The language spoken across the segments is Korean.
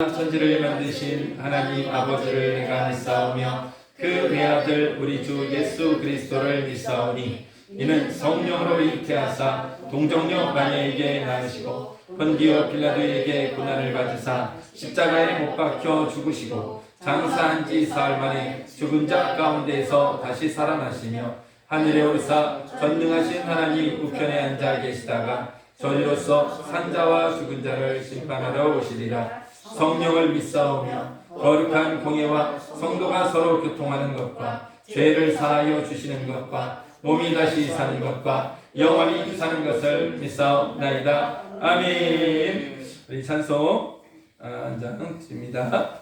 천지를 만드신 하나님 아버지를 내가 믿사오며 그 외아들 우리 주 예수 그리스도를 믿사오니 이는 성령으로 잉태하사 동정녀 마리아에게 낳으시고 본디오 빌라도에게 고난을 받으사 십자가에 못 박혀 죽으시고 장사한 지 사흘 만에 죽은 자 가운데에서 다시 살아나시며 하늘에 오르사 전능하신 하나님 우편에 앉아 계시다가 저희로서 산자와 죽은 자를 심판하러 오시리라. 성령을 믿사오며 거룩한 공예와 성도가 서로 교통하는 것과 죄를 사하여 주시는 것과 몸이 다시 사는 것과 영원히 사는 것을 믿사옵나이다. 아멘. 우리 찬송 한 장 드립니다.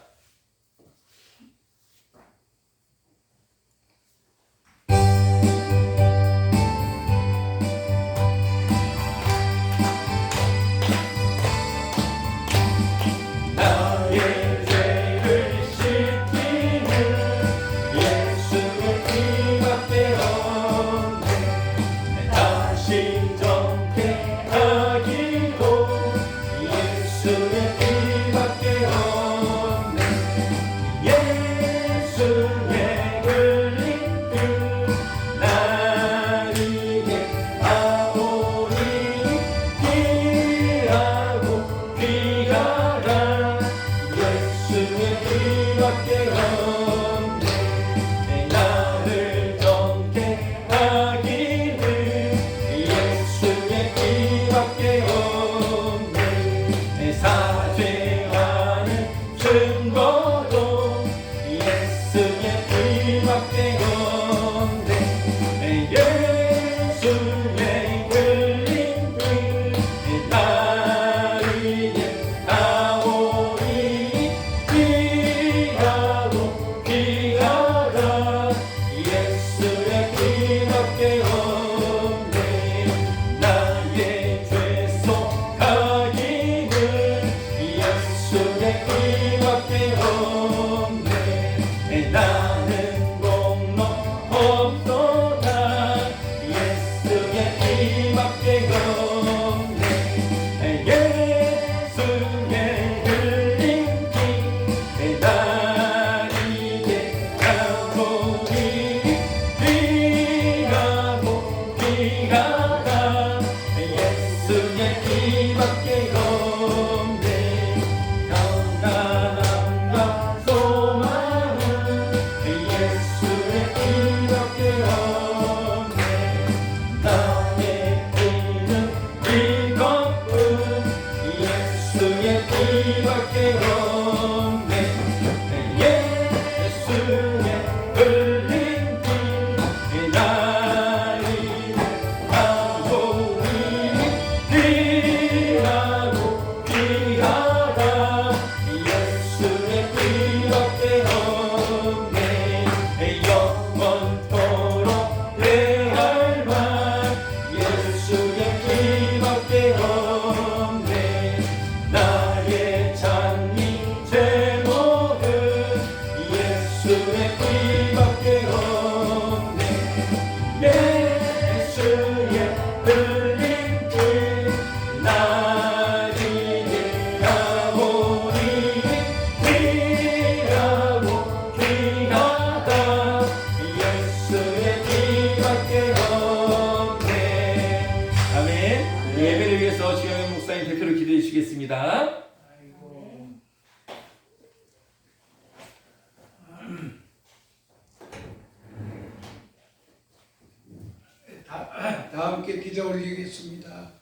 다 함께 기도 올리겠습니다.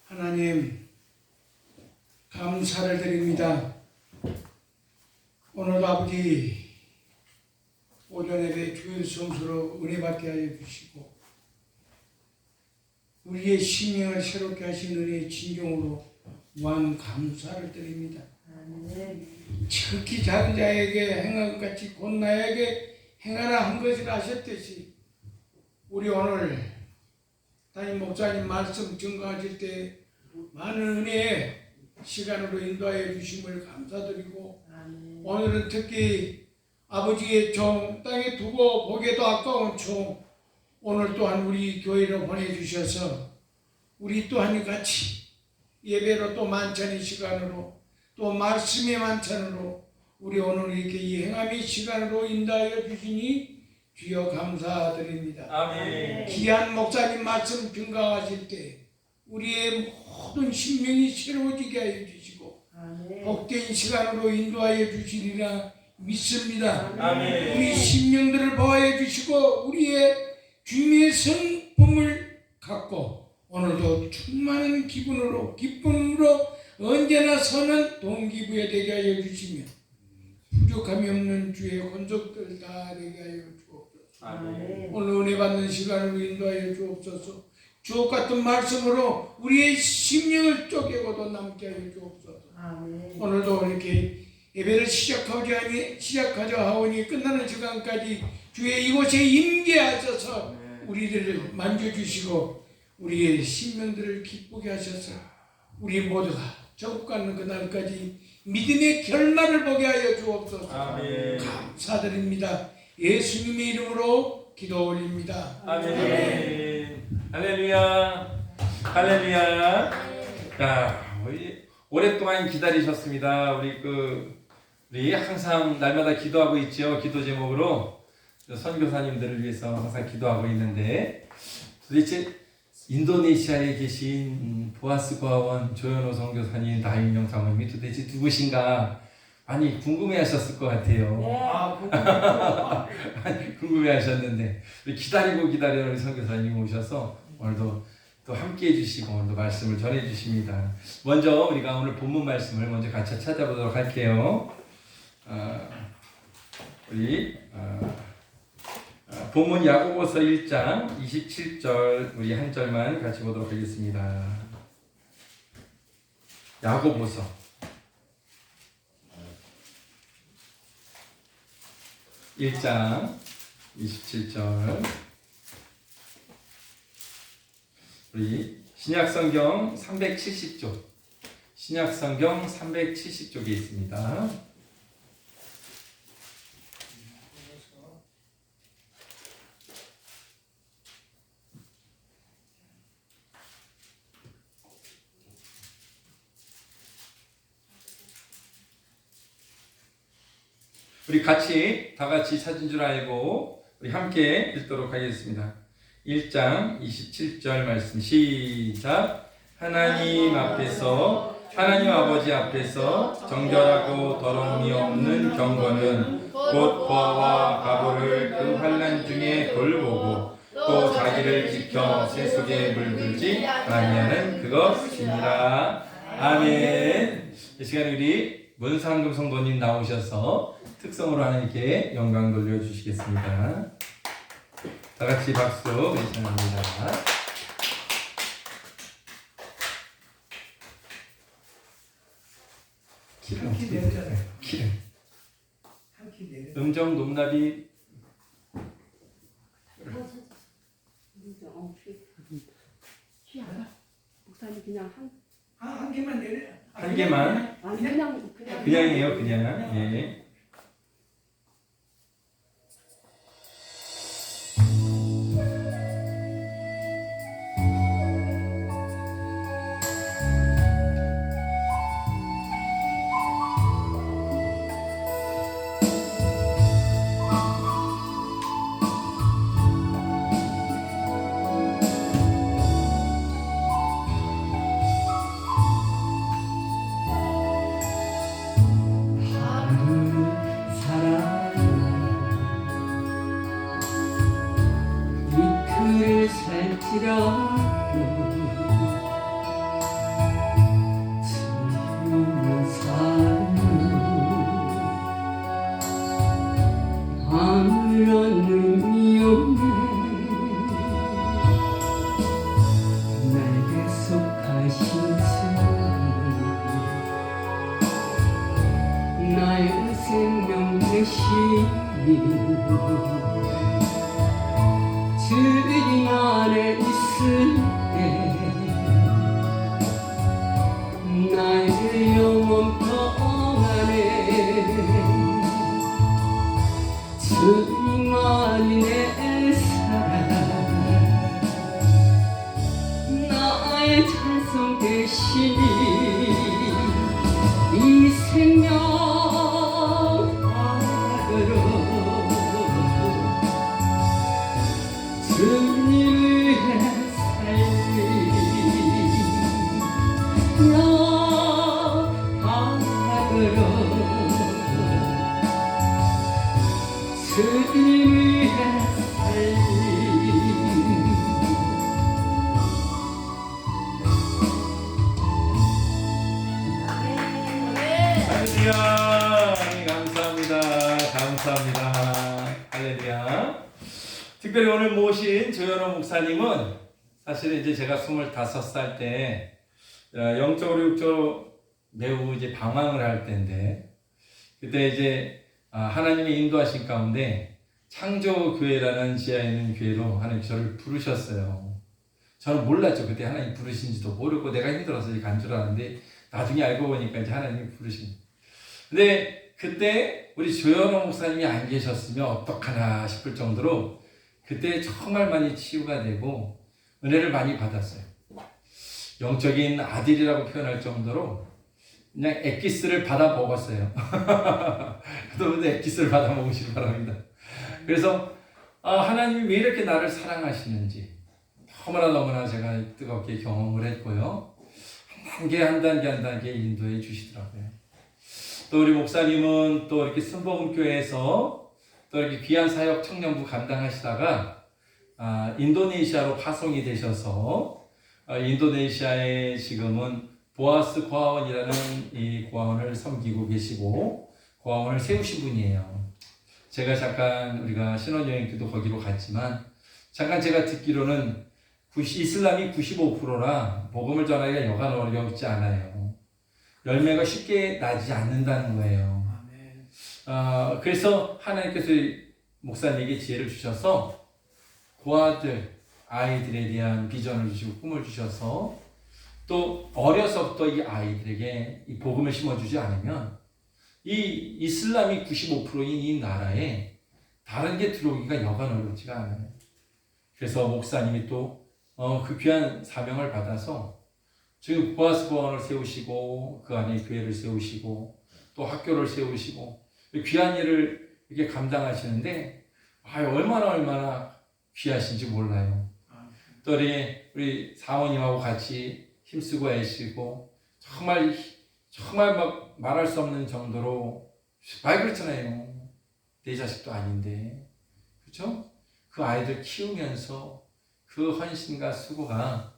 하나님 감사를 드립니다. 오늘도 아버지 오전 예배 주일 성수로 은혜 받게 하여 주시고 우리의 심령을 새롭게 하신 은혜의 진정으로 무한 감사를 드립니다. 지극히 작은 자에게 행한 것 같이 곧 나에게 행하라 한 것을 아셨듯이 우리 오늘 담임 목사님 말씀 증거하실 때 많은 은혜의 시간으로 인도하여 주심을 감사드리고 오늘은 특히 아버지의 종 땅에 두고 보기에도 아까운 종 오늘 또한 우리 교회로 보내주셔서 우리 또한 같이 예배로 또 만찬의 시간으로 또 또 말씀의 만찬으로 우리 오늘 이렇게 이 행함의 시간으로 인도하여 주시니 주여 감사드립니다. 아멘. 귀한 목사님 말씀 증가하실 때 우리의 모든 심령이 새로워지게 하여 주시고 복된 시간으로 인도하여 주시리라 믿습니다. 아멘. 우리 심령들을 보호해 주시고 우리의 주님의 성품을 갖고 오늘도 충만한 기쁨으로 언제나 선한 동기부여되게 하여 주시며 부족함이 없는 주의 권속들 다 되게 하여 주옵소서. 아멘. 오늘 은혜 받는 시간으로 인도하여 주옵소서. 주옥 같은 말씀으로 우리의 심령을 쪼개고도 남게 하여 주옵소서. 오늘도 이렇게 예배를 시작하자 하오니 끝나는 시간까지 주의 이곳에 임재하셔서 우리들을 만져주시고 우리의 심령들을 기쁘게 하셔서 우리 모두가 저국가는 그날까지 믿음의 결말을 보게 하여 주옵소서. 아멘. 감사드립니다. 예수님의 이름으로 기도 올립니다. 아멘. 할렐루야. 할렐루야. 자, 우리 오랫동안 기다리셨습니다. 우리 항상 날마다 기도하고 있죠. 기도 제목으로 선교사님들을 위해서 항상 기도하고 있는데 도대체 인도네시아에 계신 보아스 고아원 조현호 선교사님, 나윤영 사모님이 도대체 누구신가 많이 궁금해하셨을 것 같아요. 많이 궁금해하셨는데 기다리는 우리 선교사님 오셔서 오늘도 또 함께 해주시고 오늘도 말씀을 전해주십니다. 먼저 우리가 오늘 본문 말씀을 먼저 같이 찾아보도록 할게요. 본문 야고보서 1장 27절 우리 한 절만 같이 보도록 하겠습니다. 야고보서 1장 27절 우리 신약성경 370쪽 신약성경 370쪽에 있습니다. 우리 다 같이 찾은 줄 알고 우리 함께 읽도록 하겠습니다. 1장 27절 말씀 시작. 하나님 아버지 앞에서 정결하고 더러움이 없는 경건은 곧 고아와 바보를 그 환난 중에 돌보고 또 자기를 지켜 세속에 물들지 아니하는 그것이니라. 아멘. 이 시간에 우리 문상금 성도님 나오셔서 특성으로 하나님께 영광 돌려주시겠습니다. 다 같이 박수 외쳐합니다. 키를 어떻게 내릴까요? 키를. 음정 높낮이 목사님 그냥 한 개만 내려. 한 개만. 아니 그냥이에요, 그냥. 예. 나의 생명 대신 주님 안에 있을 때 나의 영혼 평안해 주님만이 내 사랑 나의 찬송 대신 이 끌어 주님 위해 살림 할렐루야. 감사합니다. 감사합니다. 할렐루야. 특별히 오늘 모신 조현호 목사님은 사실은 이제 제가 25살 때 영적으로 육적으로 매우 이제 방황을 할 때인데, 그때 이제 하나님의 인도하신 가운데 창조교회라는 지하에 있는 교회로 하나님 저를 부르셨어요. 저는 몰랐죠. 그때 하나님 부르신지도 모르고 내가 힘들어서 간 줄 알았는데 나중에 알고 보니까 이제 하나님이 부르신 거예요. 근데 그때 우리 조현호 목사님이 안 계셨으면 어떡하나 싶을 정도로 그때 정말 많이 치유가 되고 은혜를 많이 받았어요. 영적인 아들이라고 표현할 정도로 그냥 엑기스를 받아 먹었어요. 여러분도 엑기스를 받아 먹으시기 바랍니다. 그래서 하나님이 왜 이렇게 나를 사랑하시는지 너무나 제가 뜨겁게 경험을 했고요. 한 단계 인도해 주시더라고요. 또 우리 목사님은 또 이렇게 순복음교회에서 또 이렇게 귀한 사역 청년부 감당하시다가 인도네시아로 파송이 되셔서 인도네시아에 지금은 보아스 고아원이라는 이 고아원을 섬기고 계시고 고아원을 세우신 분이에요. 제가 잠깐 우리가 신혼여행 때도 거기로 갔지만 잠깐 제가 듣기로는 이슬람이 95%라 복음을 전하기가 여간 어렵지 않아요. 열매가 쉽게 나지 않는다는 거예요. 그래서 하나님께서 목사님에게 지혜를 주셔서 아이들에 대한 비전을 주시고 꿈을 주셔서 또 어려서부터 이 아이들에게 이 복음을 심어주지 않으면 이 이슬람이 95%인 이 나라에 다른 게 들어오기가 여간 어렵지가 않아요. 그래서 목사님이 또 그 귀한 사명을 받아서 지금 보아스 고아원을 세우시고 그 안에 교회를 세우시고 또 학교를 세우시고 귀한 일을 이렇게 감당하시는데 얼마나 귀하신지 몰라요. 또 우리 사모님하고 같이 힘쓰고 애쓰고 정말 막 말할 수 없는 정도로 말 그렇잖아요. 내 자식도 아닌데 그렇죠? 그 아이들 키우면서 그 헌신과 수고가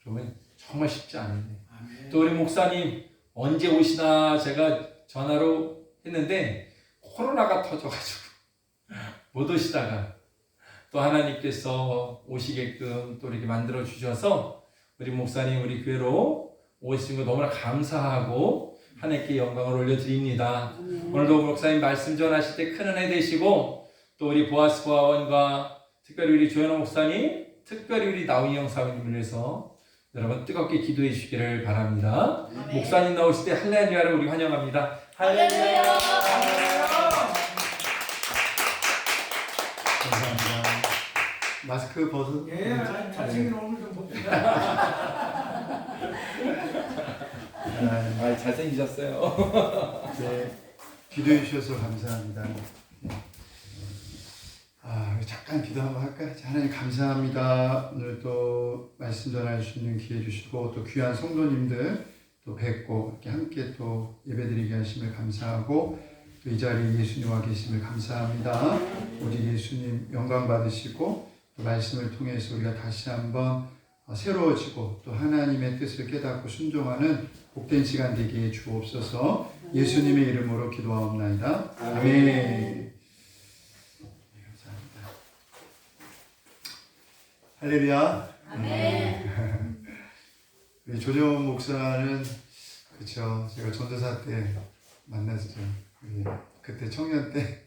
여러분 정말 쉽지 않은데 또 우리 목사님 언제 오시나 제가 전화로 했는데 코로나가 터져가지고 못 오시다가 또 하나님께서 오시게끔 또 이렇게 만들어 주셔서 우리 목사님 우리 교회로 오신 거 너무나 감사하고 하나님께 영광을 올려드립니다. 오늘도 목사님 말씀 전하실 때 큰 은혜 되시고 또 우리 보아스 고아원과 특별히 우리 조현호 목사님 특별히 우리 나우이 형 사모님을 위해서 여러분 뜨겁게 기도해 주시기를 바랍니다. 목사님 나오실 때 할렐루야를 우리 환영합니다. 할렐루야. 감사합니다. 마스크 벗어. 예, 잘생긴 오늘 좀 봅시다. 잘생기셨어요. 네, 기도해 주셔서 감사합니다. 잠깐 기도 한번 할까요? 하나님 감사합니다. 오늘 또 말씀 전할 수 있는 기회 주시고 또 귀한 성도님들 또 뵙고 이렇게 함께 또 예배드리게 하심을 감사하고 또 이 자리에 예수님과 계심을 감사합니다. 우리 예수님 영광 받으시고 또 말씀을 통해서 우리가 다시 한번 새로워지고 또 하나님의 뜻을 깨닫고 순종하는 복된 시간 되게 주옵소서. 예수님의 이름으로 기도하옵나이다. 아멘. 할렐루야. 아멘. 우리 조정원 목사는 그렇죠. 제가 전도사 때 만났죠. 그때 청년 때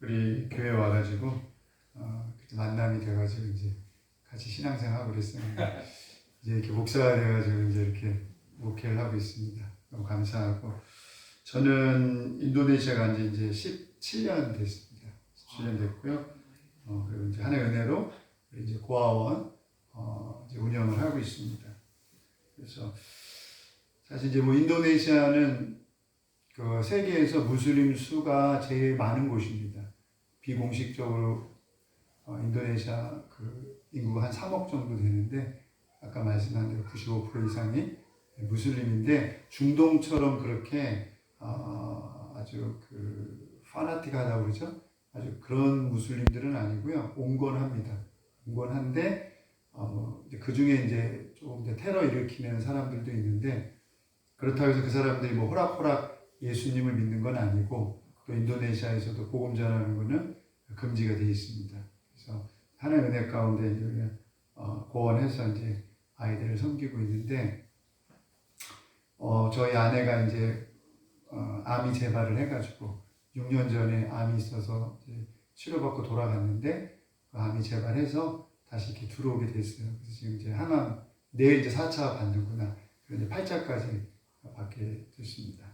우리 교회 와가지고 그때 만남이 돼가지고 이제 같이 신앙생활하고 그랬었는데 이제 이렇게 목사가 돼가지고 이제 이렇게 목회를 하고 있습니다. 너무 감사하고 저는 인도네시아 간 지 이제 17년 됐습니다. 17년 됐고요. 그리고 이제 하나의 은혜로 이제 고아원 이제 운영을 하고 있습니다. 그래서 사실 이제 뭐 인도네시아는 그 세계에서 무슬림 수가 제일 많은 곳입니다. 비공식적으로 인도네시아 그 인구가 한 3억 정도 되는데 아까 말씀한 대로 95% 이상이 무슬림인데 중동처럼 그렇게 아주 그 파나틱하다고 그러죠. 아주 그런 무슬림들은 아니고요. 온건합니다. 온건한데 그 중에 이제 조금 이제 테러 일으키는 사람들도 있는데 그렇다고 해서 그 사람들이 뭐 호락호락 예수님을 믿는 건 아니고 또 인도네시아에서도 복음 전하는 것은 금지가 되어 있습니다. 그래서 하나의 은혜 가운데 우리가 고원해서 이제 아이들을 섬기고 있는데 저희 아내가 이제 암이 재발을 해가지고 6년 전에 암이 있어서 이제 치료받고 돌아갔는데 그 암이 재발해서 다시 이렇게 들어오게 됐어요. 그래서 지금 이제 항암 내일 이제 4차 받는구나. 그래서 이제 8차까지 받게 됐습니다.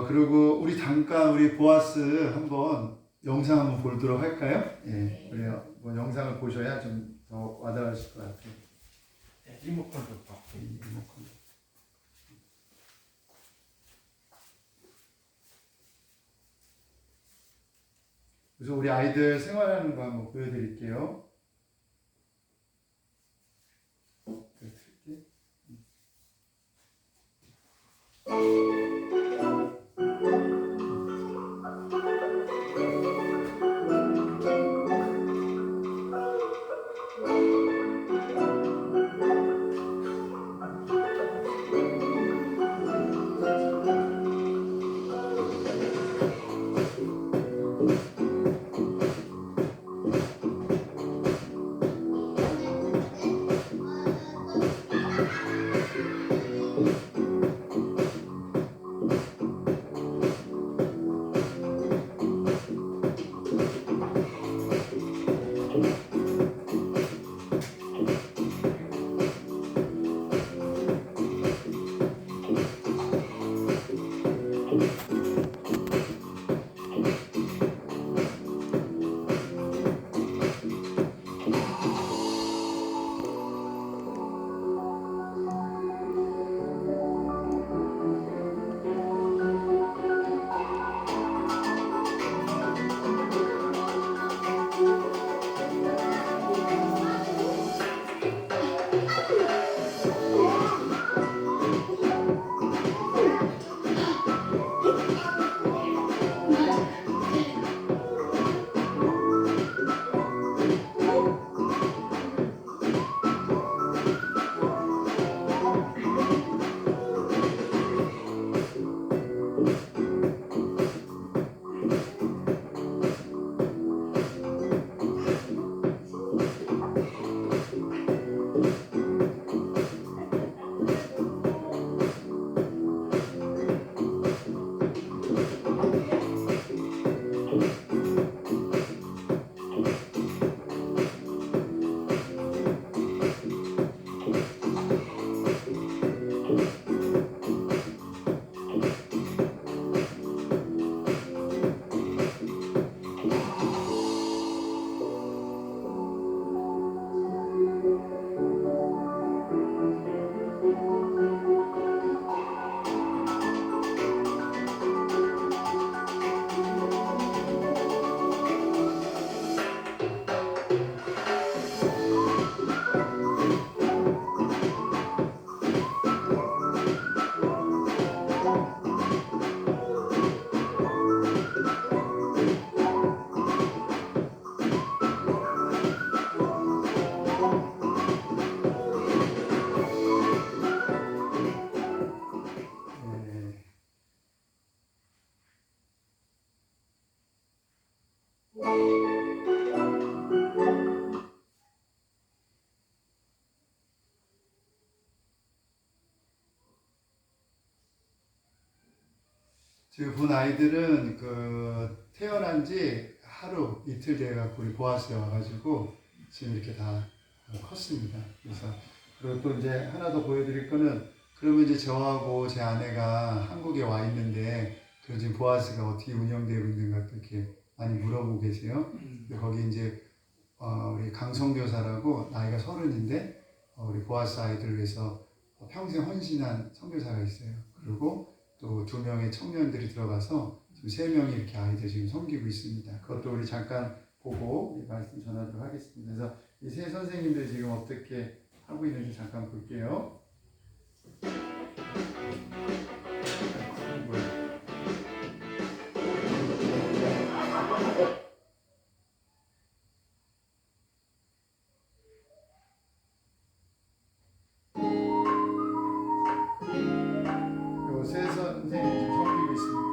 그리고 우리 잠깐 우리 보아스 한번 영상 한번 보도록 할까요? 예, 우리 뭐 영상을 보셔야 좀 더 와닿으실 것 같아요. 리모컨 좀 봐. 리모컨. 그래서 우리 아이들 생활하는 거 한번 보여드릴게요. 지금 본 아이들은 그 태어난 지 하루 이틀 돼갖고 우리 보아스에 와가지고 지금 이렇게 다 컸습니다. 그래서 그리고 또 이제 하나 더 보여드릴 거는 그러면 이제 저하고 제 아내가 한국에 와 있는데 그 지금 보아스가 어떻게 운영되고 있는가 또 이렇게 많이 물어보고 계세요. 거기 이제 우리 강선교사라고 나이가 30인데 우리 보아스 아이들을 위해서 평생 헌신한 선교사가 있어요. 그리고 또 2명의 청년들이 들어가서 지금 3명이 이렇게 아이들 지금 섬기고 있습니다. 그것도 우리 잠깐 보고 우리 말씀 전하도록 하겠습니다. 그래서 이 세 선생님들 지금 어떻게 하고 있는지 잠깐 볼게요. 세 선생님이 지금 섬기고 있습니다.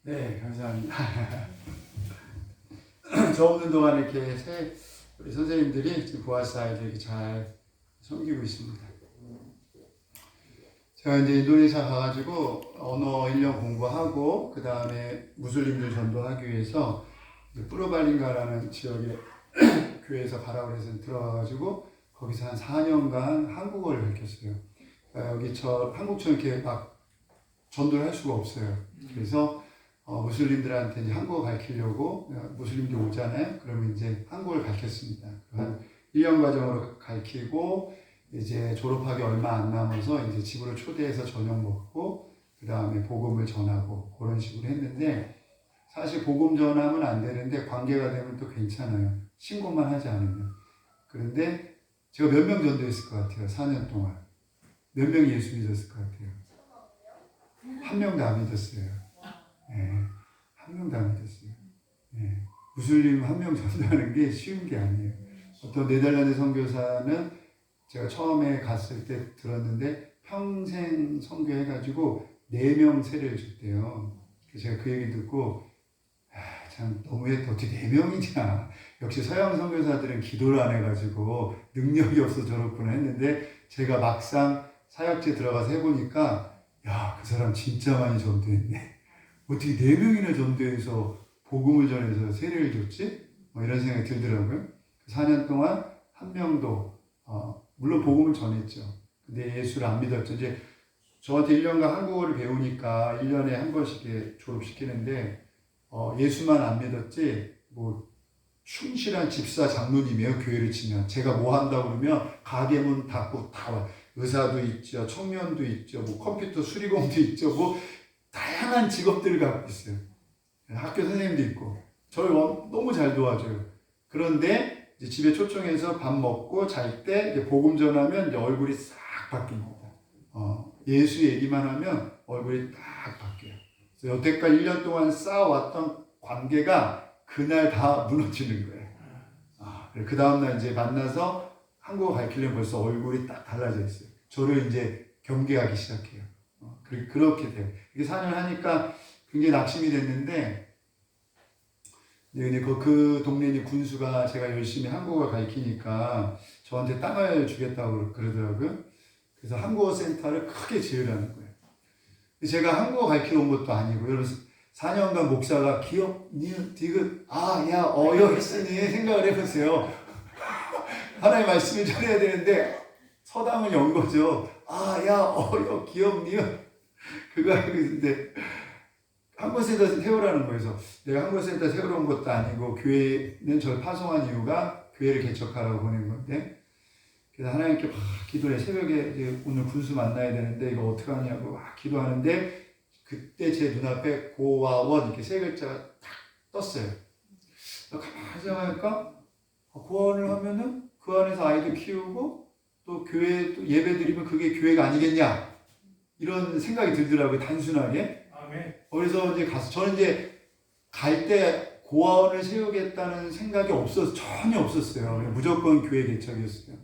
네, 감사합니다. 저 없는 동안 이렇게 우리 선생님들이 지금 보아스 아이들 이렇게 잘 섬기고 있습니다. 제가 이제 인도네시아 가가지고 언어 1년 공부하고 그 다음에 무슬림들 전도하기 위해서 뿌르발린가라는 지역에 교회에서 가라고 해서 들어가가지고 거기서 한 4년간 한국어를 가르쳤어요. 여기 한국처럼 이렇게 막 전도를 할 수가 없어요. 그래서 무슬림들한테 이제 한국어 가르치려고 무슬림들 오잖아요. 그러면 이제 한국어를 가르쳤습니다. 한 1년 과정으로 가르치고 이제 졸업하기 얼마 안 남아서 이제 집으로 초대해서 저녁 먹고 그 다음에 복음을 전하고 그런 식으로 했는데 사실 복음 전하면 안 되는데 관계가 되면 또 괜찮아요. 신고만 하지 않으면. 그런데 제가 몇 명 전도했을 것 같아요. 4년 동안. 몇 명이 예수 믿었을 것 같아요. 한 명도 안 믿었어요. 네, 한 명도 안 믿었어요. 네, 무슬림 한 명 전도하는 게 쉬운 게 아니에요. 어떤 네덜란드 선교사는 제가 처음에 갔을 때 들었는데 평생 선교해가지고 4명 세례를 줬대요. 그래서 제가 그 얘기 듣고 참 너무했다. 어떻게 4명이냐. 역시 서양 선교사들은 기도를 안 해가지고 능력이 없어서 저렇구나 했는데 제가 막상 사역지에 들어가서 해보니까 야, 그 사람 진짜 많이 전도했네. 어떻게 4명이나 전도해서 복음을 전해서 세례를 줬지? 이런 생각이 들더라고요. 4년 동안 한 명도 물론 복음을 전했죠. 근데 예수를 안 믿었죠. 이제 저한테 1년간 한국어를 배우니까 1년에 한 번씩 이렇게 졸업시키는데 예수만 안 믿었지 뭐 충실한 집사 장로님이에요. 교회를 치면 제가 뭐 한다고 그러면 가게 문 닫고 다 와. 의사도 있죠, 청년도 있죠, 뭐 컴퓨터 수리공도 있죠, 뭐 다양한 직업들을 갖고 있어요. 학교 선생님도 있고 저를 너무 잘 도와줘요. 그런데 이제 집에 초청해서 밥 먹고 잘 때 복음 전하면 이제 얼굴이 싹 바뀝니다. 예수 얘기만 하면 얼굴이 딱 바뀌어요. 그래서 여태까지 1년 동안 쌓아왔던 관계가 그날 다 무너지는 거예요. 그 다음날 이제 만나서 한국어 가르치려면 벌써 얼굴이 딱 달라져 있어요. 저를 이제 경계하기 시작해요. 그렇게 돼요. 이게 4년 하니까 굉장히 낙심이 됐는데, 근데 그 동네 군수가 제가 열심히 한국어 가르치니까 저한테 땅을 주겠다고 그러더라고요. 그래서 한국어 센터를 크게 지으라는 거예요. 제가 한국어 가르치러 온 것도 아니고, 여러분 4년간 목사가 기억, 니은, 디귿, 야, 어여 했으니 생각을 해보세요. 하나님의 말씀을 전해야 되는데 서당을 연 거죠. 야, 어여, 기억, 니은. 그거 알고 있는데 한국어센터 세우라는 거예요. 그래서 내가 한국어센터 세우러 온 것도 아니고 교회는 저를 파송한 이유가 교회를 개척하라고 보낸 건데, 그래서 하나님께 막 기도해. 새벽에 이제 오늘 군수 만나야 되는데 이거 어떻게 하냐고 막 기도하는데 그때 제 눈앞에 고아원 이렇게 세 글자가 딱 떴어요. 가만히 생각하니까 고아원을 하면은 그 안에서 아이도 키우고 또 교회 또 예배 드리면 그게 교회가 아니겠냐, 이런 생각이 들더라고요. 단순하게. 아멘. 그래서 이제 가서 저는 이제 갈 때 고아원을 세우겠다는 생각이 전혀 없었어요. 무조건 교회 개척이었어요.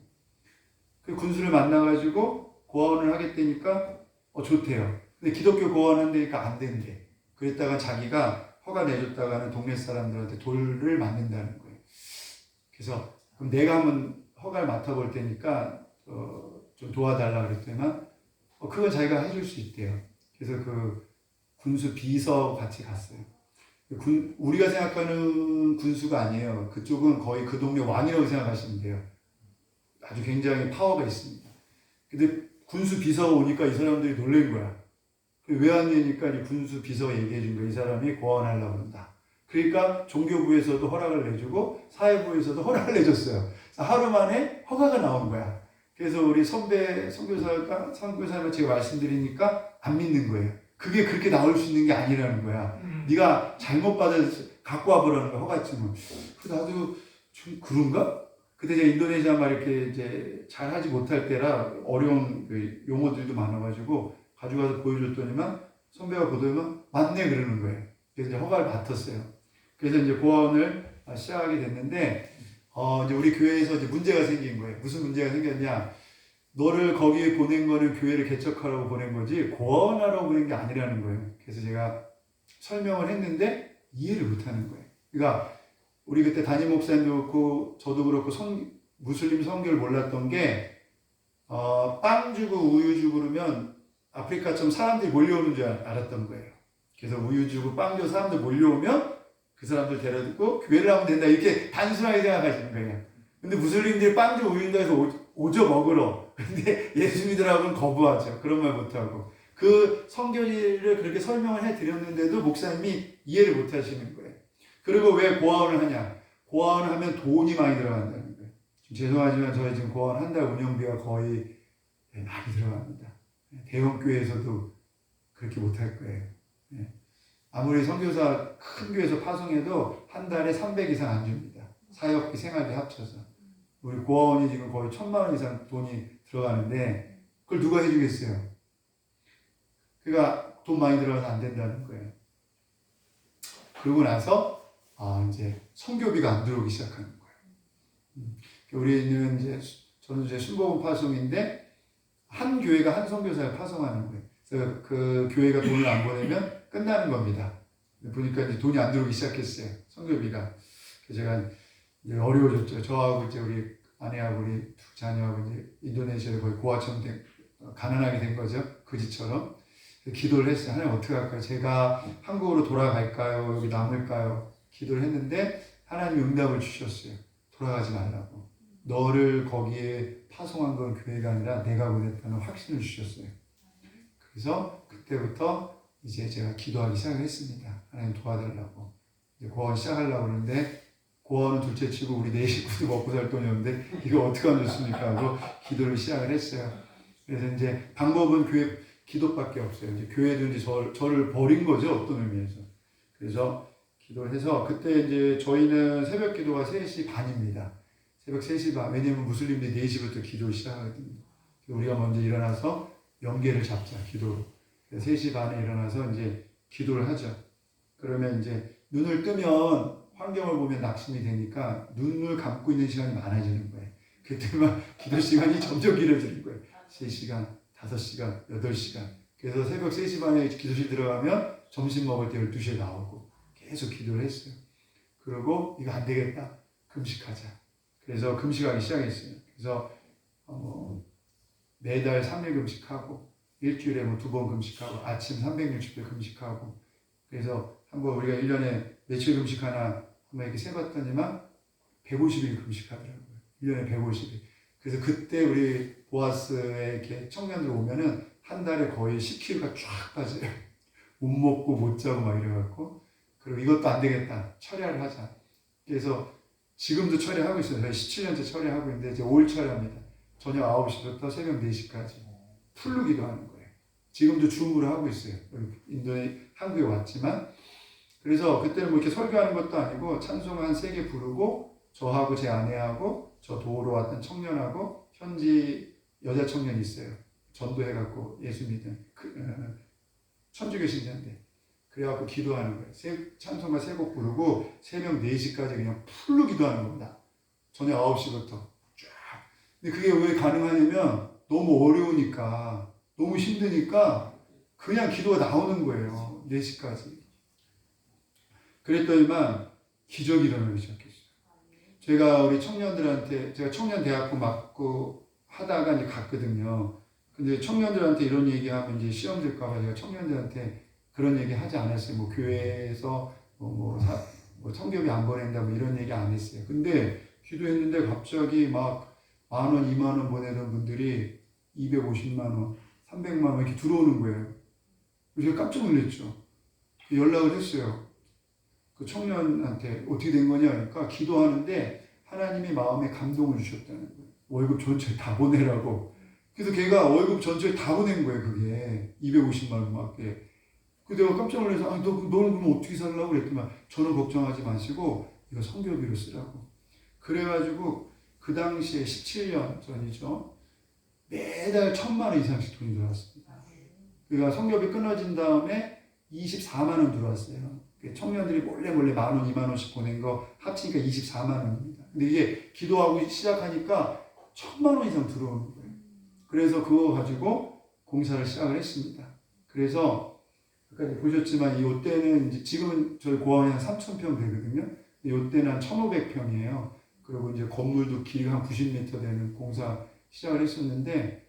그 군수를 만나가지고 고아원을 하겠다니까 좋대요. 근데 기독교 고아원 한다니까 안 된대. 그랬다가 자기가 허가 내줬다가는 동네 사람들한테 돌을 맞는다는 거예요. 그래서 그럼 내가 한번 허가를 맡아볼 테니까 좀 도와달라 그랬더니만 그건 자기가 해줄 수 있대요. 그래서 그 군수 비서 같이 갔어요. 우리가 생각하는 군수가 아니에요. 그쪽은 거의 그 동네 왕이라고 생각하시면 돼요. 아주 굉장히 파워가 있습니다. 근데 군수 비서가 오니까 이 사람들이 놀란 거야. 왜 왔냐니까 이 군수 비서가 얘기해 준 거야. 이 사람이 고아원하려고 한다. 그러니까 종교부에서도 허락을 내주고 사회부에서도 허락을 내줬어요. 하루 만에 허가가 나온 거야. 그래서 우리 선배 선교사가 제가 말씀드리니까 안 믿는 거예요. 그게 그렇게 나올 수 있는 게 아니라는 거야. 네가 잘못 받아서 갖고 와보라는 거야, 허가증을. 그래서 나도 좀 그런가? 그때 제가 인도네시아 말 이렇게 이제 잘 하지 못할 때라 어려운 그 용어들도 많아가지고 가져가서 보여줬더니만 선배가 보더니만 맞네 그러는 거예요. 그래서 이제 허가를 받았어요. 그래서 이제 고아원을 시작하게 됐는데, 이제 우리 교회에서 이제 문제가 생긴 거예요. 무슨 문제가 생겼냐? 너를 거기에 보낸 거는 교회를 개척하라고 보낸 거지 고아원하라고 보낸 게 아니라는 거예요. 그래서 제가 설명을 했는데 이해를 못 하는 거예요. 그러니까 우리 그때 담임 목사님도 그렇고 저도 그렇고 무슬림 성교를 몰랐던 게 빵 주고 우유 주고 그러면 아프리카처럼 사람들이 몰려오는 줄 알았던 거예요. 그래서 우유 주고 빵 주고 사람들 몰려오면 그 사람들 데려다고 교회를 하면 된다, 이렇게 단순하게 생각하시는 거예요. 근데 무슬림들이 빵 주고 우유 준다 해서 오죠, 먹으러. 근데 예수 믿으라고는 거부하죠. 그런 말 못하고. 그 성경을 그렇게 설명을 해드렸는데도 목사님이 이해를 못 하시는 거예요. 그리고 왜 고아원을 하냐? 고아원을 하면 돈이 많이 들어간다는 거예요. 죄송하지만 저희 지금 고아원 한 달 운영비가 거의 많이 들어갑니다. 대형교회에서도 그렇게 못할 거예요. 아무리 선교사 큰 교회에서 파송해도 한 달에 300 이상 안 줍니다. 사역비, 생활비 합쳐서. 우리 고아원이 지금 거의 1,000만 원 이상 돈이 들어가는데 그걸 누가 해주겠어요? 그러니까 돈 많이 들어가서 안 된다는 거예요. 그러고 나서 이제 선교비가 안 들어오기 시작하는 거예요. 우리는 이제 저는 이제 순복음 파송인데 한 교회가 한 선교사를 파송하는 거예요. 그래서 그 교회가 돈을 안 보내면 끝나는 겁니다. 보니까 이제 돈이 안 들어오기 시작했어요. 선교비가. 그래서 제가 이제 어려워졌죠. 저하고 이제 우리 아내하고 우리 두 자녀하고 이제 인도네시아에 거의 고아처럼 가난하게 된 거죠. 그지처럼. 기도를 했어요. 하나님 어떻게 할까요? 제가 한국으로 돌아갈까요? 여기 남을까요? 기도를 했는데 하나님이 응답을 주셨어요. 돌아가지 말라고. 너를 거기에 파송한 건 교회가 아니라 내가 보냈다는 확신을 주셨어요. 그래서 그때부터 이제 제가 기도하기 시작했습니다. 하나님 도와달라고. 이제 고아원 시작하려고 그러는데 고아원은 둘째 치고 우리 네 식구도 먹고 살 돈이 없는데 이거 어떻게 하면 좋습니까? 하고 기도를 시작을 했어요. 그래서 이제 방법은 교회 기도밖에 없어요. 이제 교회도 이제 저를 버린 거죠. 어떤 의미에서. 그래서 기도를 해서 그때 이제 저희는 새벽 기도가 3시 반입니다. 새벽 3시 반. 왜냐면 무슬림들이 4시부터 기도를 시작하거든요. 우리가 먼저 일어나서 연계를 잡자, 기도로. 3시 반에 일어나서 이제 기도를 하죠. 그러면 이제 눈을 뜨면 환경을 보면 낙심이 되니까 눈을 감고 있는 시간이 많아지는 거예요. 그때만 기도 시간이 점점 길어지는 거예요. 3시간, 5시간, 8시간. 그래서 새벽 3시 반에 기도실 들어가면 점심 먹을 때 12시에 나오고 계속 기도를 했어요. 그리고 이거 안 되겠다. 금식하자. 그래서 금식하기 시작했어요. 그래서 매달 3일 금식하고 일주일에 2번 금식하고 아침 360일 금식하고 그래서 한번 우리가 1년에 며칠 금식하나 한번 이렇게 세봤더니만 150일 금식하더라고요. 1년에 150일. 그래서 그때 우리 보아스에 이렇게 청년들 오면은 한 달에 거의 10kg가 쫙 빠져요. 못 먹고 못 자고 막 이래갖고 그리고 이것도 안 되겠다. 철야를 하자. 그래서 지금도 철야하고 있어요. 저희 17년째 철야하고 있는데 이제 5일 철야합니다. 저녁 9시부터 새벽 4시까지 풀로 기도하는 거예요. 지금도 줌으로 하고 있어요. 한국에 왔지만 그래서 그때는 뭐 이렇게 설교하는 것도 아니고 찬송 한 3개 부르고 저하고 제 아내하고 저 도우러 왔던 청년하고 현지 여자 청년이 있어요. 전도해갖고 예수 믿은 천주교 신자인데 그래갖고 기도하는 거예요. 찬송가 3곡 부르고 새벽 4시까지 그냥 풀로 기도하는 겁니다. 저녁 9시부터 쫙. 근데 그게 왜 가능하냐면 너무 어려우니까 너무 힘드니까 그냥 기도가 나오는 거예요. 4시까지. 그랬더니만 기적이 일어나기 시작했어요. 제가 우리 청년들한테 제가 청년대학교 맡고 하다가 이제 갔거든요. 근데 청년들한테 이런 얘기하면 이제 시험 들까봐 제가 청년들한테 그런 얘기 하지 않았어요. 뭐 교회에서 성경이 안 보낸다 뭐 이런 얘기 안 했어요. 근데 기도했는데 갑자기 막 10,000원, 20,000원 보내던 분들이 250만 원, 300만 원 이렇게 들어오는 거예요. 그래서 제가 깜짝 놀랐죠. 연락을 했어요. 그 청년한테 어떻게 된 거냐 그러니까 기도하는데 하나님이 마음에 감동을 주셨다는 거예요. 월급 전체 다 보내라고. 그래서 걔가 월급 전체 다 보낸 거예요. 그게 250만 원밖에. 그래서 내가 깜짝 놀라서 너는 그럼 어떻게 살라고 그랬더니 저는 걱정하지 마시고 이거 성교비로 쓰라고. 그래가지고 그 당시에 17년 전이죠. 매달 1,000만 원 이상씩 돈이 들어왔습니다. 그러니까 성교비 끊어진 다음에 24만 원 들어왔어요. 청년들이 몰래 10,000원, 20,000원씩 보낸 거 합치니까 24만 원입니다. 근데 이게 기도하고 시작하니까 1,000만 원 이상 들어오는 거예요. 그래서 그거 가지고 공사를 시작을 했습니다. 그래서 아까 보셨지만 이때는 이제 지금은 저희 고아원이 한 3,000평 되거든요. 이때는 한 1,500평이에요. 그리고 이제 건물도 길이가 한 90m 되는 공사 시작을 했었는데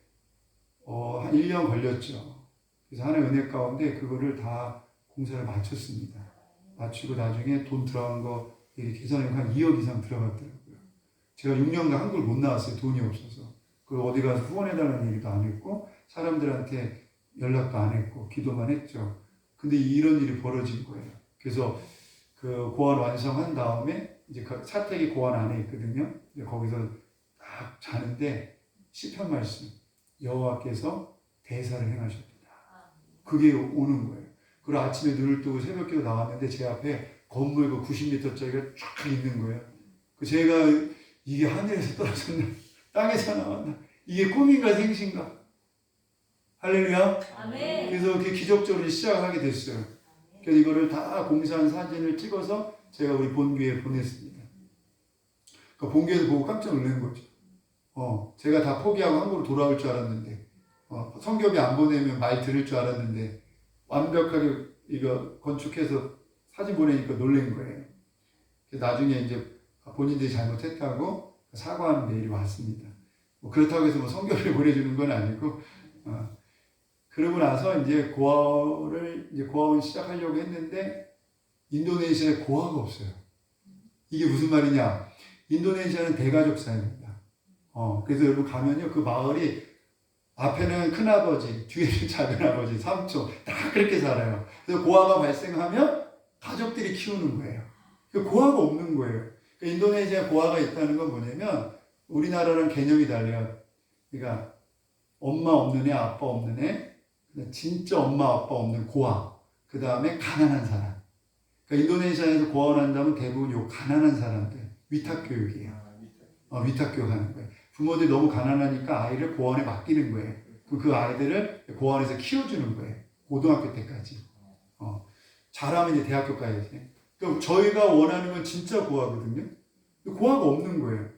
한 1년 걸렸죠. 그래서 하나의 은혜 가운데 그거를 다 공사를 마쳤습니다. 마치고 나중에 돈 들어간 거 계산해보면 한 2억 이상 들어갔더라고요. 제가 6년간 한국을 못 나왔어요. 돈이 없어서. 그리고 어디 가서 후원해달라는 얘기도 안 했고 사람들한테 연락도 안 했고 기도만 했죠. 근데 이런 일이 벌어진 거예요. 그래서 그 고안 완성한 다음에 이제 사택이 고안 안에 있거든요. 이제 거기서 딱 자는데 시편 말씀 여호와께서 대사를 행하셨다. 그게 오는 거예요. 그리고 아침에 눈을 뜨고 새벽기도 나왔는데 제 앞에 건물 그 90m짜리가 쫙 있는 거예요. 그 제가 이게 하늘에서 떨어졌나 땅에서 나왔나 이게 꿈인가 생신가 할렐루야. 아멘. 그래서 그게 기적적으로 시작하게 됐어요. 그래서 이거를 다 공사한 사진을 찍어서 제가 우리 본교에 보냈습니다. 그 본교에서 보고 깜짝 놀란 거죠. 제가 다 포기하고 한국으로 돌아올 줄 알았는데 성경이 안 보내면 말 들을 줄 알았는데 완벽하게 이거 건축해서 사진 보내니까 놀란 거예요. 나중에 이제 본인들이 잘못했다고 사과하는 메일이 왔습니다. 뭐 그렇다고 해서 뭐 성경을 보내주는 건 아니고 그러고 나서 이제 고아원 시작하려고 했는데 인도네시아에 고아가 없어요. 이게 무슨 말이냐? 인도네시아는 대가족 사회입니다. 그래서 여러분 가면요, 그 마을이 앞에는 큰아버지, 뒤에는 작은아버지, 삼촌 다 그렇게 살아요. 그래서 고아가 발생하면 가족들이 키우는 거예요. 고아가 없는 거예요. 인도네시아 고아가 있다는 건 뭐냐면 우리나라랑 개념이 달라요. 그러니까 엄마 없는 애, 아빠 없는 애, 진짜 엄마 아빠 없는 고아, 그 다음에 가난한 사람. 그러니까 인도네시아에서 고아원한다면 대부분 요 가난한 사람들 위탁교육이에요. 위탁교육하는 거예요. 부모들이 너무 가난하니까 아이를 고아원에 맡기는 거예요. 그럼 그 아이들을 고아원에서 키워주는 거예요. 고등학교 때까지. 잘하면 이제 대학교 가야지. 그럼 저희가 원하는 건 진짜 고아거든요. 고아가 없는 거예요.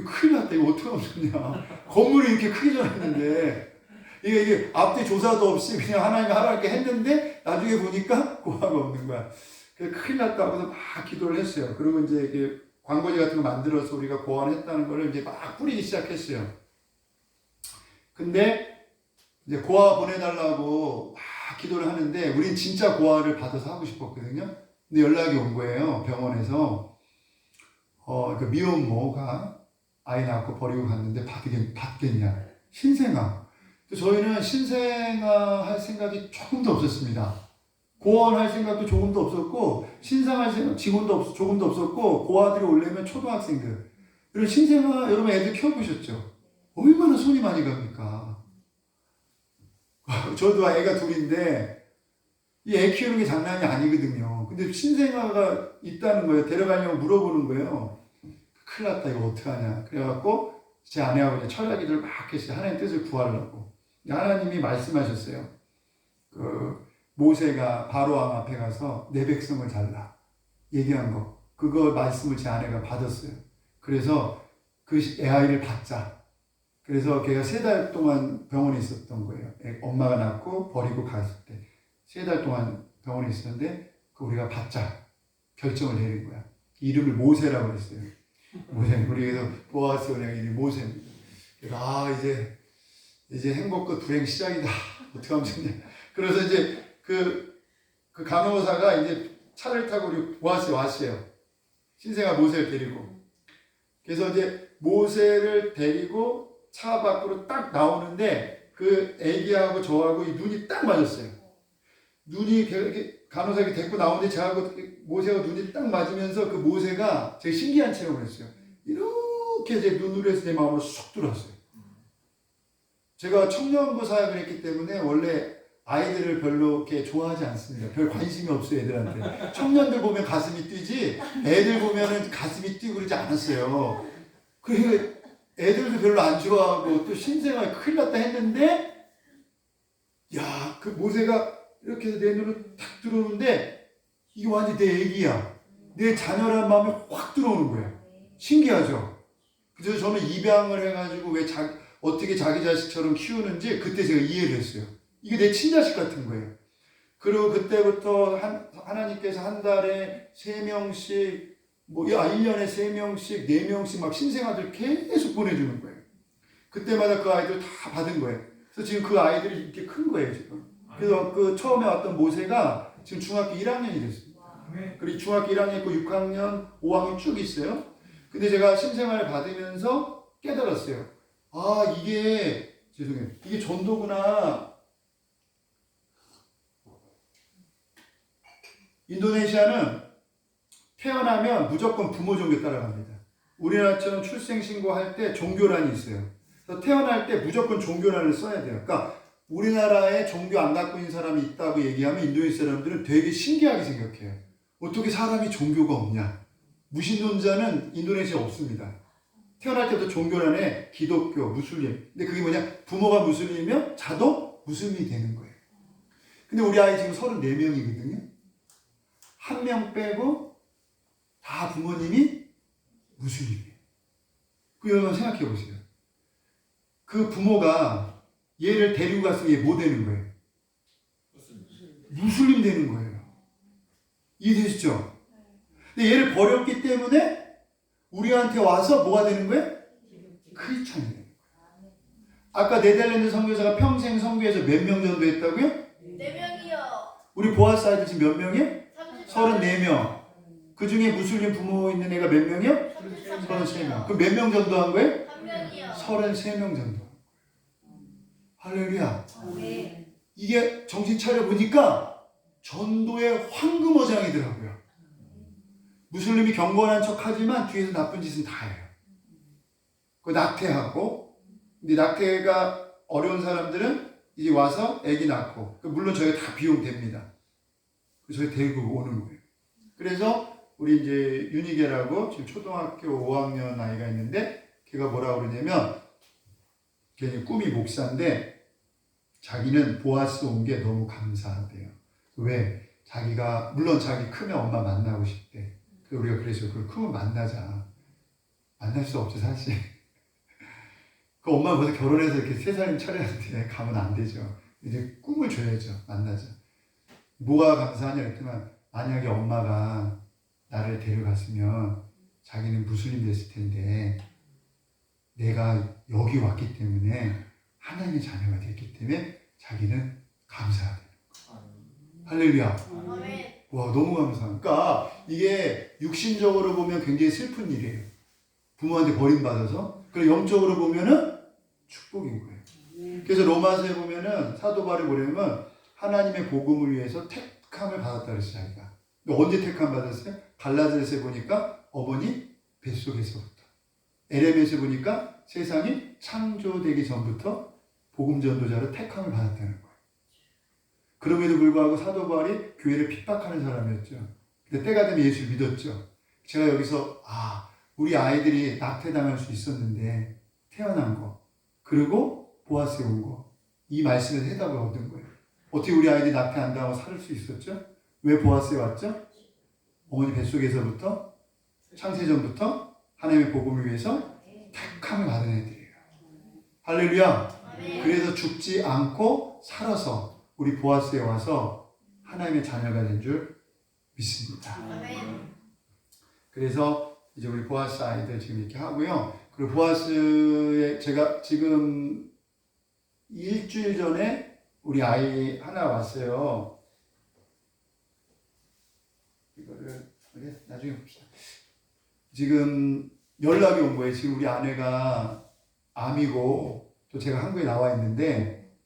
큰일 났다. 이거 어떻게 없느냐. 건물이 이렇게 크게 전했는데 이게 앞뒤 조사도 없이 그냥 하나님이 하라고 했는데 나중에 보니까 고아가 없는 거야. 그래서 큰일 났다 하고서 막 기도를 했어요. 그리고 이제 이게 광고지 같은 거 만들어서 우리가 고아했다는 걸 이제 막 뿌리기 시작했어요. 근데 이제 고아 보내달라고 막 기도를 하는데 우린 진짜 고아를 받아서 하고 싶었거든요. 근데 연락이 온 거예요. 병원에서 그 미혼모가 아이 낳고 버리고 갔는데 받겠냐. 신생아. 저희는 신생아 할 생각이 조금도 없었습니다. 고아원 할 생각도 조금도 없었고 신생아 생각 조금도 없었고 고아들이 오려면 초등학생들. 그리고 신생아 여러분 애들 키워보셨죠? 얼마나 손이 많이 갑니까? 저도 애가 둘인데 이 애 키우는 게 장난이 아니거든요. 근데 신생아가 있다는 거예요. 데려가려고 물어보는 거예요. 큰일 났다. 이거 어떡하냐. 그래갖고 제 아내하고 이제 철야기도를 막 했어요. 하나님 뜻을 구하려고. 하나님이 말씀하셨어요. 모세가 바로왕 앞에 가서 내 백성을 잘라. 얘기한 거. 그거 말씀을 제 아내가 받았어요. 그래서 그 애아이를 받자. 그래서 걔가 3달 동안 병원에 있었던 거예요. 엄마가 낳고 버리고 갔을 때. 3달 동안 병원에 있었는데 우리가 받자. 결정을 내린 거야. 이름을 모세라고 했어요. 모세. 우리 그래서 보아스 은행 이름이 모세입니다. 이제 행복과 불행 시작이다. 어떻게 하면 좋냐. 그래서 이제 그 간호사가 이제 차를 타고 우리 보아스에 왔어요. 신생아 모세를 데리고. 그래서 이제 모세를 데리고 차 밖으로 딱 나오는데 그 애기하고 저하고 이 눈이 딱 맞았어요. 눈이 이렇게 간호사가 데리고 나오는데 저하고 모세가 눈이 딱 맞으면서 그 모세가 되게 신기한 체험을 했어요. 이렇게 제 눈으로 해서 제 마음으로 쏙 들어왔어요. 제가 청년부 사역을 했기 때문에 원래 아이들을 별로 이렇게 좋아하지 않습니다. 별 관심이 없어요, 애들한테. 청년들 보면 가슴이 뛰지, 애들 보면은 가슴이 뛰고 그러지 않았어요. 그러니까 애들도 별로 안 좋아하고 또 신생아에 큰일 났다 했는데, 야, 그 모세가 이렇게 해서 내 눈으로 탁 들어오는데, 이게 완전 내 애기야. 내 자녀란 마음이 확 들어오는 거예요. 신기하죠? 그래서 저는 입양을 해가지고 어떻게 자기 자식처럼 키우는지 그때 제가 이해를 했어요. 이게 내 친자식 같은 거예요. 그리고 그때부터 하나님께서 한 달에 3명씩, 1년에 3명씩, 4명씩 막 신생아들 계속 보내주는 거예요. 그때마다 그 아이들 다 받은 거예요. 그래서 지금 그 아이들이 이렇게 큰 거예요, 지금. 그래서 그 처음에 왔던 모세가 지금 중학교 1학년이 됐어요. 그리고 중학교 1학년 있고 6학년, 5학년 쭉 있어요. 근데 제가 신생아를 받으면서 깨달았어요. 이게 전도구나. 인도네시아는 태어나면 무조건 부모 종교 따라갑니다. 우리나라처럼 출생신고할 때 종교란이 있어요. 그래서 태어날 때 무조건 종교란을 써야 돼요. 그러니까 우리나라에 종교 안 갖고 있는 사람이 있다고 얘기하면 인도네시아 사람들은 되게 신기하게 생각해요. 어떻게 사람이 종교가 없냐. 무신론자는 인도네시아에 없습니다. 태어날 때부터 종교란에 기독교, 무슬림. 근데 그게 뭐냐? 부모가 무슬림이면 자도 무슬림이 되는 거예요. 근데 우리 아이 지금 34명이거든요. 1명 빼고 다 부모님이 무슬림이에요. 그 여러분 생각해 보세요. 그 부모가 얘를 데리고 갔으면 얘 뭐 되는 거예요? 무슬림 되는 거예요. 이해되시죠? 근데 얘를 버렸기 때문에 우리한테 와서 뭐가 되는 거예요? 크리스찬이 되는 거예요. 아까 네덜란드 선교사가 평생 선교해서 몇 명 정도 했다고요? 4명이요. 우리 보아스 아이들 지금 몇 명이에요? 34명. 34명. 그 중에 무슬림 부모 있는 애가 몇 명이요? 33명. 그럼 몇 명 정도 한 거예요? 1명이요. 33명 전도. 할렐루야. 이게 정신 차려 보니까 전도의 황금어장이더라고요. 무슬림이 경건한 척 하지만 뒤에서 나쁜 짓은 다 해요. 그 낙태하고, 근데 낙태가 어려운 사람들은 이제 와서 아기 낳고, 물론 저희가 다 비용 됩니다. 저희 데리고 오는 거예요. 그래서 우리 이제 윤희계라고 지금 초등학교 5학년 아이가 있는데, 걔가 뭐라고 그러냐면, 걔는 꿈이 목사인데, 자기는 보아스 온 게 너무 감사하대요. 왜? 자기가, 물론 자기 크면 엄마 만나고 싶대. 우리가 그래서 그걸 크면 만나자. 만날 수 없지, 사실. 그 엄마 벌써 결혼해서 이렇게 세 살인 차례한테 가면 안 되죠. 이제 꿈을 줘야죠. 만나자. 뭐가 감사하냐 했더만, 만약에 엄마가 나를 데려갔으면 자기는 무슬림 됐을 텐데, 내가 여기 왔기 때문에 하나님의 자녀가 됐기 때문에 자기는 감사하다. 할렐루야. 와, 너무 감사합니다. 그러니까 이게 육신적으로 보면 굉장히 슬픈 일이에요. 부모한테 버림받아서. 그리고 영적으로 보면은 축복인 거예요. 그래서 로마서에 보면은 사도 바울이 뭐냐면 하나님의 복음을 위해서 택함을 받았다 그랬어요, 자기가. 언제 택함 받았어요? 갈라디아서에 보니까 어머니 뱃속에서부터. 에레미야서에 보니까 세상이 창조되기 전부터 복음 전도자로 택함을 받았다는 거예요. 그럼에도 불구하고 사도 바울이 교회를 핍박하는 사람이었죠. 근데 때가 되면 예수를 믿었죠. 제가 여기서 우리 아이들이 낙태당할 수 있었는데 태어난 거, 그리고 보아스에 온 거, 이 말씀에서 해답을 얻은 거예요. 어떻게 우리 아이들이 낙태 안 당하고 살 수 있었죠? 왜 보아스에 왔죠? 어머니 뱃속에서부터 창세전부터 하나님의 복음을 위해서 택함을 받은 애들이에요. 할렐루야. 그래서 죽지 않고 살아서 우리 보아스에 와서 하나님의 자녀가 된 줄 믿습니다. 그래서 이제 우리 보아스 아이들 지금 이렇게 하고요. 그리고 보아스에 제가 지금 일주일 전에 우리 아이 하나 왔어요. 이거를 나중에 봅시다. 지금 연락이 온 거예요. 지금 우리 아내가 암이고 또 제가 한국에 나와 있는데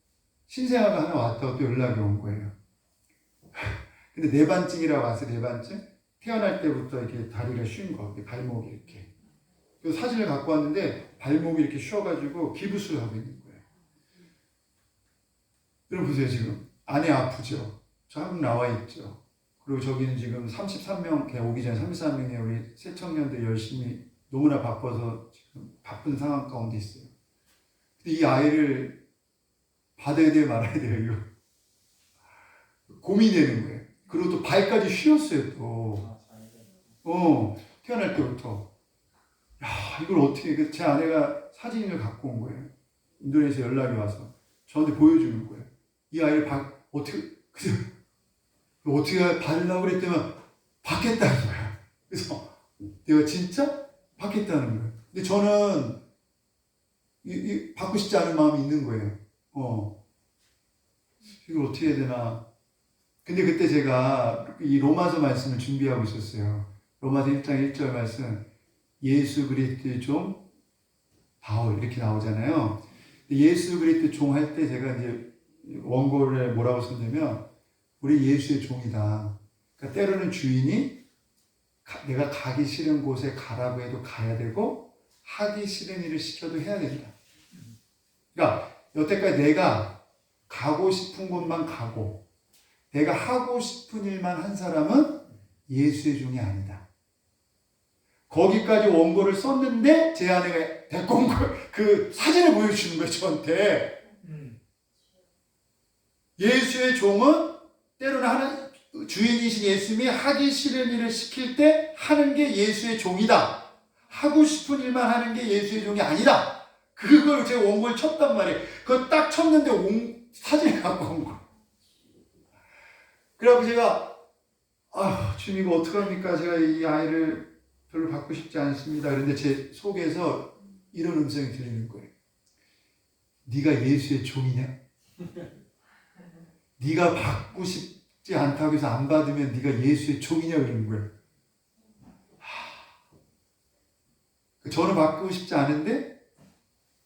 신생아가 하나 왔다고 또 연락이 온 거예요. 근데 내반증이라고 왔어요. 내반증. 태어날 때부터 이렇게 다리가 쉰 거, 발목이 이렇게. 그 사진을 갖고 왔는데 발목이 이렇게 쉬어가지고 기부스를 하고 있는 거예요. 여러분 보세요. 지금 아내 아프죠. 저 한국 나와 있죠. 그리고 저기는 지금 33명, 걔 오기 전에 33명의 우리 새 청년들 열심히 너무나 바빠서 지금 바쁜 상황 가운데 있어요. 근데 이 아이를 받아야 돼요, 말아야 돼요, 이거. 고민되는 거예요. 그리고 또 발까지 휘었어요, 또. 태어날 때부터. 야, 이걸 어떻게, 제 아내가 사진을 갖고 온 거예요. 인도네시아 연락이 와서. 저한테 보여주는 거예요. 이 아이를 어떻게 받으려고 그랬더니 받겠다는 거야. 그래서 내가 진짜 받겠다는 거예요. 근데 저는 받고 싶지 않은 마음이 있는 거예요. 이걸 어떻게 해야 되나. 근데 그때 제가 이 로마서 말씀을 준비하고 있었어요. 로마서 1장 1절 말씀. 예수 그리스도의 종 바울 이렇게 나오잖아요. 예수 그리스도 종 할 때 제가 이제 원고를 뭐라고 썼냐면 우리 예수의 종이다. 그러니까 때로는 주인이 내가 가기 싫은 곳에 가라고 해도 가야 되고 하기 싫은 일을 시켜도 해야 된다. 그러니까 여태까지 내가 가고 싶은 곳만 가고 내가 하고 싶은 일만 한 사람은 예수의 종이 아니다. 거기까지 원고를 썼는데 제 아내가 데리고 온 거예요. 그 사진을 보여주는 거예요, 저한테. 예수의 종은 때로는 주인이신 예수님이 하기 싫은 일을 시킬 때 하는 게 예수의 종이다. 하고 싶은 일만 하는 게 예수의 종이 아니다. 그걸 제가 원고를 쳤단 말이에요. 그거 딱 쳤는데 사진을 갖고 온 거예요. 그래갖고 제가 주님 이거 어떡합니까? 제가 이 아이를 별로 받고 싶지 않습니다. 그런데 제 속에서 이런 음성이 들리는 거예요. 네가 예수의 종이냐? 네가 받고 싶지 않다고 해서 안 받으면 네가 예수의 종이냐 그러는 거예요. 저는 받고 싶지 않은데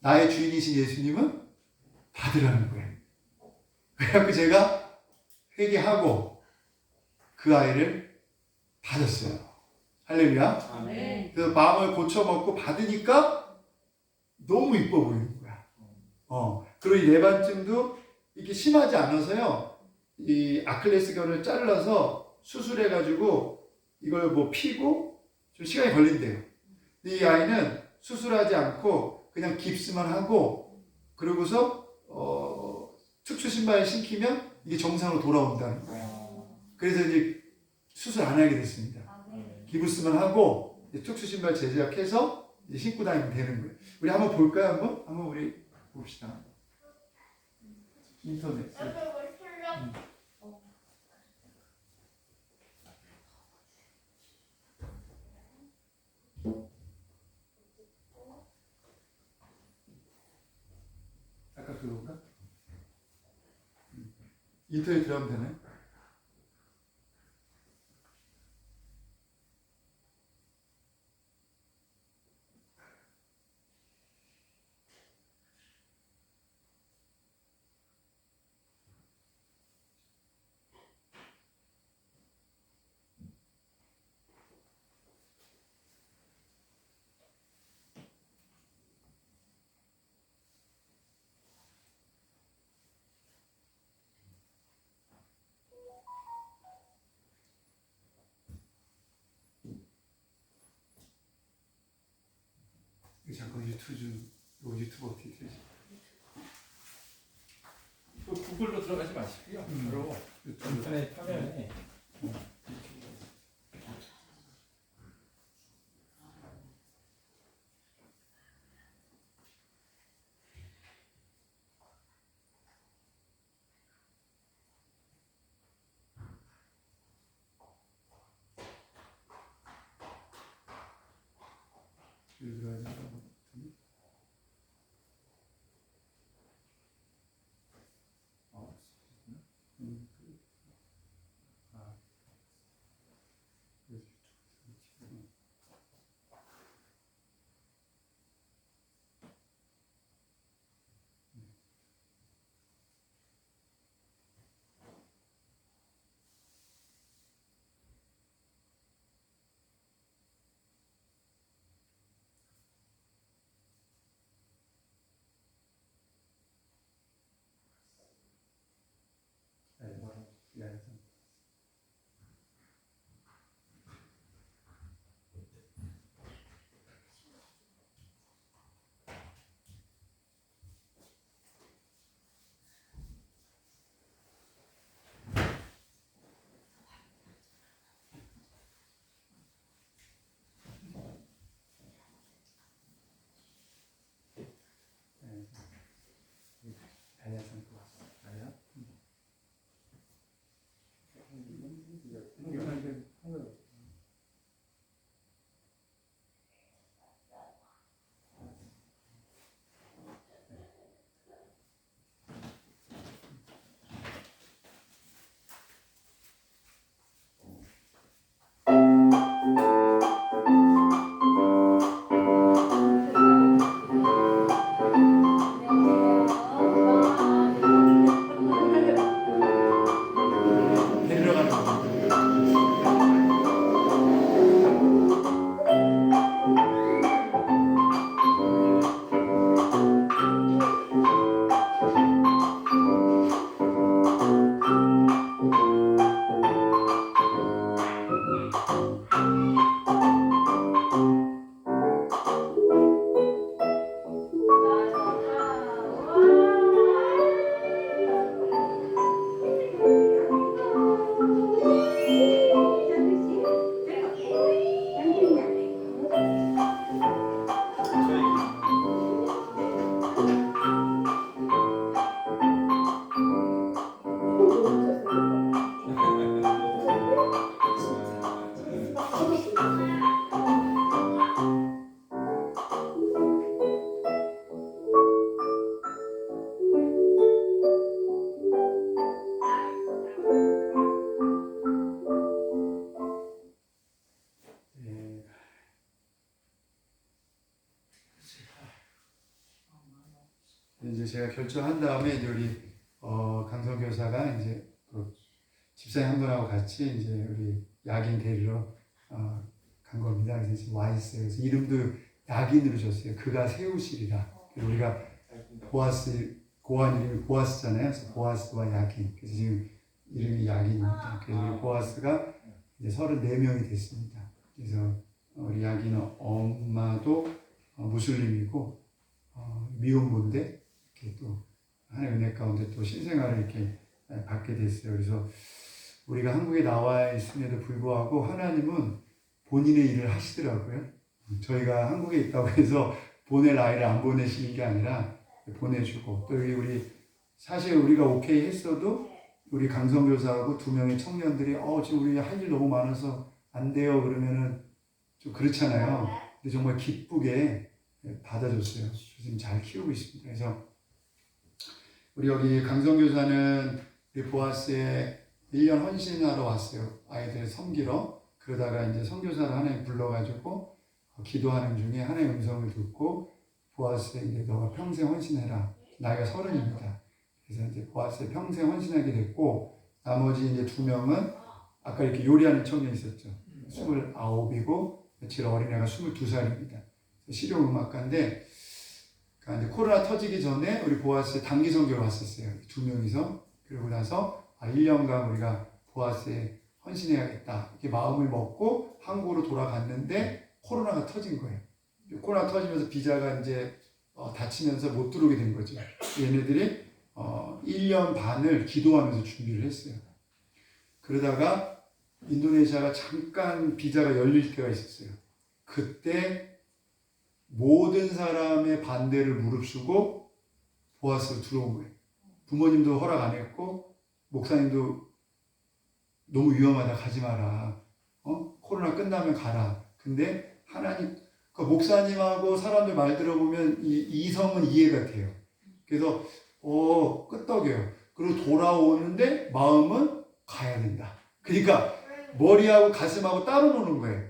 나의 주인이신 예수님은 받으라는 거예요. 그래갖고 제가 회개하고 그 아이를 받았어요. 할렐루야. 그 마음을 고쳐먹고 받으니까 너무 이뻐 보이는 거야. 그리고 이 뇌반증도 이게 심하지 않아서요. 이 아킬레스건을 잘라서 수술해가지고 이걸 뭐 피고 좀 시간이 걸린대요. 근데 이 아이는 수술하지 않고 그냥 깁스만 하고 그러고서 특수 신발 신기면 이게 정상으로 돌아온다는 거예요. 그래서 이제 수술 안 하게 됐습니다. 기부스만 하고 특수 신발 제작해서 이제 신고 다니면 되는 거예요. 우리 한번 볼까요? 한번 우리 봅시다. 인터넷. 아까 그건가? 인터넷 들어가면 되나요? 잠깐 유튜브 어떻게 되지? 구글로 들어가지 마시고요. 바로 인터넷 화면에 데리러 가는 겁니다. 제가 결정한 다음에 이제 우리 강성 교사가 이제 그 집사님 한 분하고 같이 이제 우리 야긴 데리러 간 겁니다. 그래서 지금 와 있어요. 그래서 이름도 야긴으로 줬어요. 그가 세우시리라. 그래서 우리가 보아스, 고한 이름이 보아스잖아요. 그래서 보아스와 야긴. 그래서 지금 이름이 야긴입니다. 그래서 우리 보아스가 이제 34명이 됐습니다. 그래서 우리 야긴은 엄마도 무슬림이고 미혼모인데 이렇게 또 하나님의 은혜 가운데 또 신생아를 이렇게 받게 됐어요. 그래서 우리가 한국에 나와 있음에도 불구하고 하나님은 본인의 일을 하시더라고요. 저희가 한국에 있다고 해서 보낼 아이를 안 보내시는 게 아니라 보내주고, 또 우리 사실 우리가 오케이 했어도 우리 강성교사하고 2명의 청년들이 지금 우리 할 일 너무 많아서 안 돼요 그러면은 좀 그렇잖아요. 근데 정말 기쁘게 받아줬어요. 지금 잘 키우고 있습니다. 그래서 우리 여기 강성교사는 우리 보아스에 1년 헌신하러 왔어요. 아이들 섬기러. 그러다가 이제 선교사를 하나님 불러가지고 기도하는 중에 하나님의 음성을 듣고 보아스에 이제 너가 평생 헌신해라. 나이가 30입니다. 그래서 이제 보아스에 평생 헌신하게 됐고, 나머지 이제 2명은 아까 이렇게 요리하는 청년이 있었죠. 29이고 며칠 어린애가 22살입니다. 실용음악가인데, 그러니까 이제 코로나 터지기 전에 우리 보아스에 단기 선교를 왔었어요. 2명이서. 그러고 나서 1년간 우리가 보아스에 헌신해야겠다 이렇게 마음을 먹고 한국으로 돌아갔는데 코로나가 터진 거예요. 코로나 터지면서 비자가 이제 닫히면서 못 들어오게 된 거죠. 얘네들이 1년 반을 기도하면서 준비를 했어요. 그러다가 인도네시아가 잠깐 비자가 열릴 때가 있었어요. 그때 모든 사람의 반대를 무릅쓰고 보아스로 들어온 거예요. 부모님도 허락 안 했고 목사님도 너무 위험하다 가지 마라. 코로나 끝나면 가라. 근데 하나님, 그 목사님하고 사람들 말 들어보면 이성은 이해가 돼요. 그래서 끄떡여요. 그리고 돌아오는데 마음은 가야 된다. 그러니까 머리하고 가슴하고 따로 노는 거예요.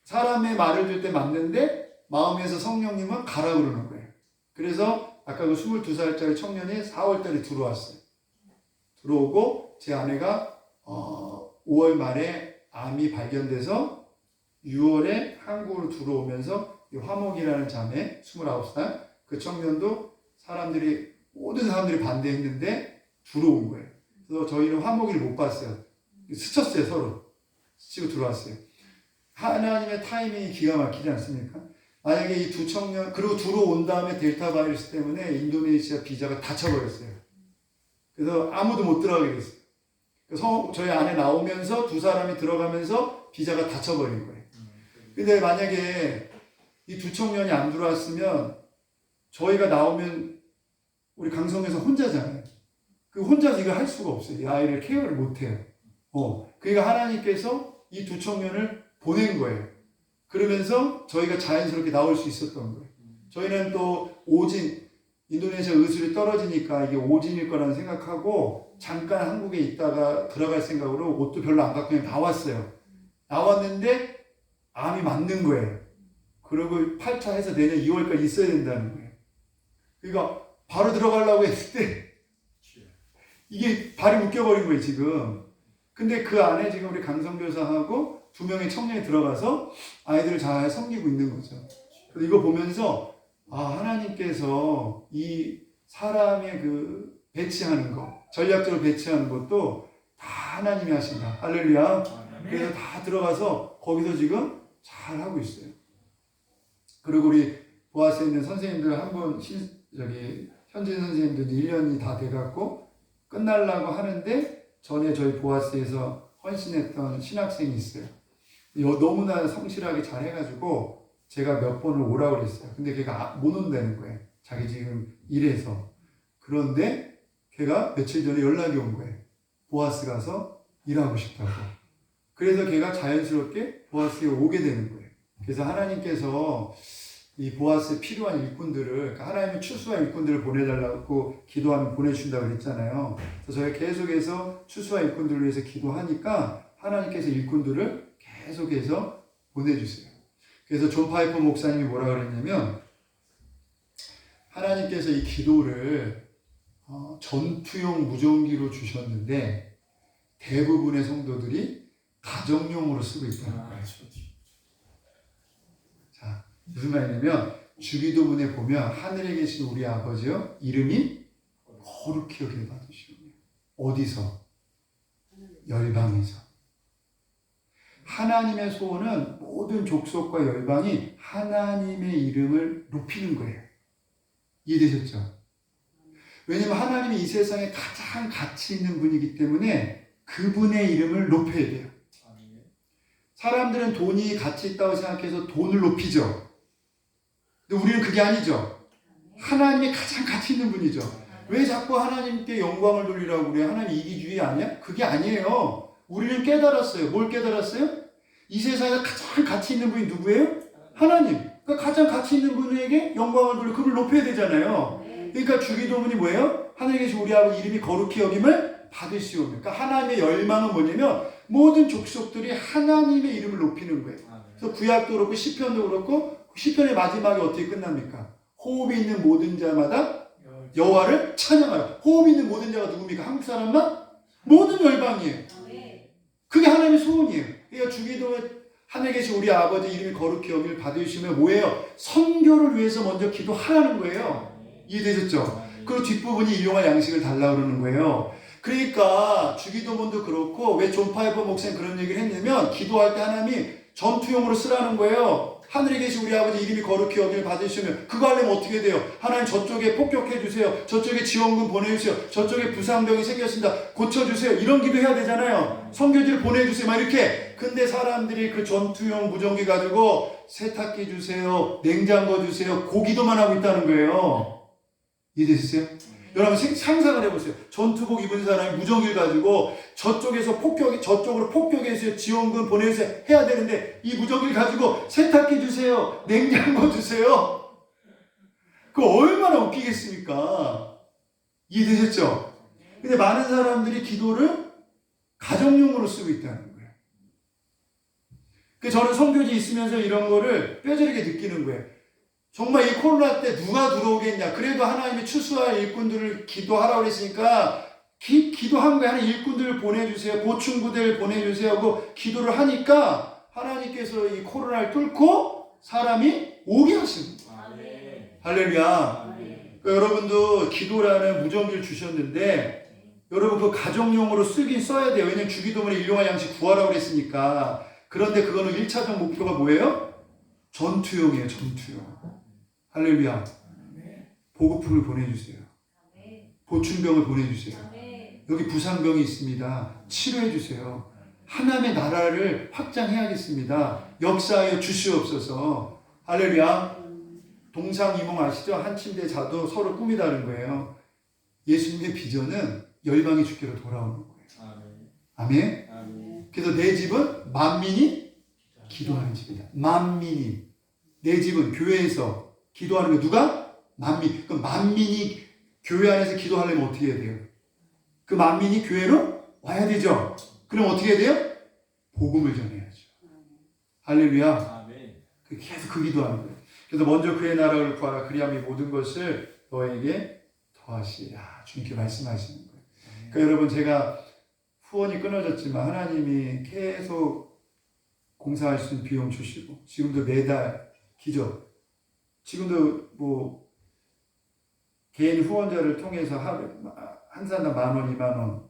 사람의 말을 들 때 맞는데 마음에서 성령님은 가라 그러는 거예요. 그래서 아까 그 22살짜리 청년이 4월 달에 들어왔어요. 들어오고 제 아내가 5월 말에 암이 발견돼서 6월에 한국으로 들어오면서 이 화목이라는 자매 29살 그 청년도 모든 사람들이 반대했는데 들어온 거예요. 그래서 저희는 화목이를 못 봤어요. 스쳤어요. 서로 스치고 들어왔어요. 하나님의 타이밍이 기가 막히지 않습니까? 만약에 이 2 청년 그리고 들어온 다음에 델타 바이러스 때문에 인도네시아 비자가 닫혀버렸어요. 그래서 아무도 못 들어가게 됐어요. 저희 안에 나오면서 2 사람이 들어가면서 비자가 닫혀버린 거예요. 근데 만약에 이 2 청년이 안 들어왔으면 저희가 나오면 우리 강성에서 혼자잖아요. 그 혼자서 이거 할 수가 없어요. 이 아이를 케어를 못 해요. 그러니까 하나님께서 이 2 청년을 보낸 거예요. 그러면서 저희가 자연스럽게 나올 수 있었던 거예요. 저희는 또 인도네시아 의술이 떨어지니까 이게 오진일 거라는 생각하고 잠깐 한국에 있다가 들어갈 생각으로 옷도 별로 안 갖고 그냥 나왔어요. 나왔는데 암이 맞는 거예요. 그리고 8차 해서 내년 2월까지 있어야 된다는 거예요. 그러니까 바로 들어가려고 했을 때 이게 발이 묶여버린 거예요 지금. 근데 그 안에 지금 우리 강성교사하고 2명의 청년이 들어가서 아이들을 잘 섬기고 있는 거죠. 그래서 이거 보면서 하나님께서 이 사람의 그 배치하는 거, 전략적으로 배치하는 것도 다 하나님이 하신다. 할렐루야. 그래서 다 들어가서 거기서 지금 잘 하고 있어요. 그리고 우리 보아스에 있는 선생님들 현진 선생님들 1년이 다 돼갖고 끝나려고 하는데 전에 저희 보아스에서 헌신했던 신학생이 있어요. 너무나 성실하게 잘 해가지고 제가 몇 번을 오라고 그랬어요. 근데 걔가 못 온다는 거예요. 자기 지금 일해서. 그런데 걔가 며칠 전에 연락이 온 거예요. 보아스 가서 일하고 싶다고. 그래서 걔가 자연스럽게 보아스에 오게 되는 거예요. 그래서 하나님께서 이 보아스에 필요한 일꾼들을, 그러니까 하나님의 추수한 일꾼들을 보내달라고 기도하면 보내준다고 그랬잖아요. 그래서 저희가 계속해서 추수한 일꾼들을 위해서 기도하니까 하나님께서 일꾼들을 계속해서 보내주세요. 그래서 존 파이퍼 목사님이 뭐라 그랬냐면 하나님께서 이 기도를 전투용 무전기로 주셨는데 대부분의 성도들이 가정용으로 쓰고 있다는 거예요. 자, 무슨 말이냐면 주기도문에 보면 하늘에 계신 우리 아버지요 이름이 거룩히 여김을 받으시오며. 어디서? 열방에서. 하나님의 소원은 모든 족속과 열방이 하나님의 이름을 높이는 거예요. 이해되셨죠? 왜냐하면 하나님이 이 세상에 가장 가치 있는 분이기 때문에 그분의 이름을 높여야 돼요. 사람들은 돈이 가치 있다고 생각해서 돈을 높이죠. 근데 우리는 그게 아니죠. 하나님이 가장 가치 있는 분이죠. 왜 자꾸 하나님께 영광을 돌리라고 그래요? 하나님 이기주의 아니야? 그게 아니에요. 우리는 깨달았어요. 뭘 깨달았어요? 이 세상에서 가장 가치 있는 분이 누구예요? 하나님. 그러니까 가장 가치 있는 분에게 영광을 돌리고 그를 높여야 되잖아요. 그러니까 주기도문이 뭐예요? 하늘에 계신 우리 아버지 이름이 거룩히 여김을 받으시오며. 그러니까 하나님의 열망은 뭐냐면 모든 족속들이 하나님의 이름을 높이는 거예요. 그래서 구약도 그렇고 시편도 그렇고 시편의 마지막에 어떻게 끝납니까? 호흡이 있는 모든 자마다 여호와를 찬양하여. 호흡이 있는 모든 자가 누굽니까? 한국 사람만? 모든 열방이에요. 그게 하나님의 소원이에요. 그러니까 주기도에 하늘에 계신 우리 아버지 이름이 거룩히 여김을 받으시면 뭐예요? 선교를 위해서 먼저 기도하라는 거예요. 이해되셨죠? 그리고 뒷부분이 일용할 양식을 달라고 그러는 거예요. 그러니까 주기도문도 그렇고 왜 존 파이퍼 목사님 그런 얘기를 했냐면 기도할 때 하나님이 전투용으로 쓰라는 거예요. 하늘에 계신 우리 아버지 이름이 거룩히 여김을 받으시면 그거 하려면 어떻게 돼요? 하나님 저쪽에 폭격해 주세요. 저쪽에 지원군 보내주세요. 저쪽에 부상병이 생겼습니다. 고쳐주세요. 이런 기도 해야 되잖아요. 선교지를 보내주세요. 막 이렇게. 근데 사람들이 그 전투용 무전기 가지고 세탁기 주세요. 냉장고 주세요. 고기도만 하고 있다는 거예요. 이해되셨어요? 여러분 상상을 해보세요. 전투복 입은 사람이 무전기를 가지고 저쪽으로 폭격해서 지원군 보내주세요 해야 되는데 이 무전기를 가지고 세탁기 주세요. 냉장고 주세요. 그거 얼마나 웃기겠습니까? 이해되셨죠? 근데 많은 사람들이 기도를 가정용으로 쓰고 있다는 거예요. 저는 선교지 있으면서 이런 거를 뼈저리게 느끼는 거예요. 정말 이 코로나 때 누가 들어오겠냐. 그래도 하나님이 추수할 일꾼들을 기도하라고 그랬으니까 기도한 거예요. 하나님 일꾼들을 보내주세요. 보충부대를 보내주세요 하고 기도를 하니까 하나님께서 이 코로나를 뚫고 사람이 오게 하시는 거예요. 할렐루야. 그러니까 여러분도 기도라는 무전기를 주셨는데 여러분 그 가정용으로 쓰긴 써야 돼요. 왜냐면 주기도문에 일용할 양식 구하라고 그랬으니까. 그런데 그거는 1차적 목표가 뭐예요? 전투용이에요. 전투용. 할렐루야. 보급품을 보내주세요. 보충병을 보내주세요. 여기 부상병이 있습니다. 치료해주세요. 하나님의 나라를 확장해야겠습니다. 역사하여 주시옵소서. 할렐루야. 동상이몽 아시죠? 한 침대에 자도 서로 꿈이 다른 거예요. 예수님의 비전은 열방의 주께로 돌아오는 거예요. 아멘. 그래서 내 집은 만민이 기도하는 집이다. 만민이. 내 집은 교회에서 기도하는 거 누가? 만민. 그럼 만민이 교회 안에서 기도하려면 어떻게 해야 돼요? 그 만민이 교회로 와야 되죠. 그럼 어떻게 해야 돼요? 복음을 전해야죠. 할렐루야. 계속 그 기도하는 거예요. 그래서 먼저 그의 나라를 구하라. 그리하면 이 모든 것을 너에게 더하시리라. 주님께 말씀하시는 거예요. 그러니까 여러분 제가 후원이 끊어졌지만 하나님이 계속 공사할 수 있는 비용 주시고 지금도 매달 기적. 지금도 뭐 개인 후원자를 통해서 한 사람 10,000원, 20,000원.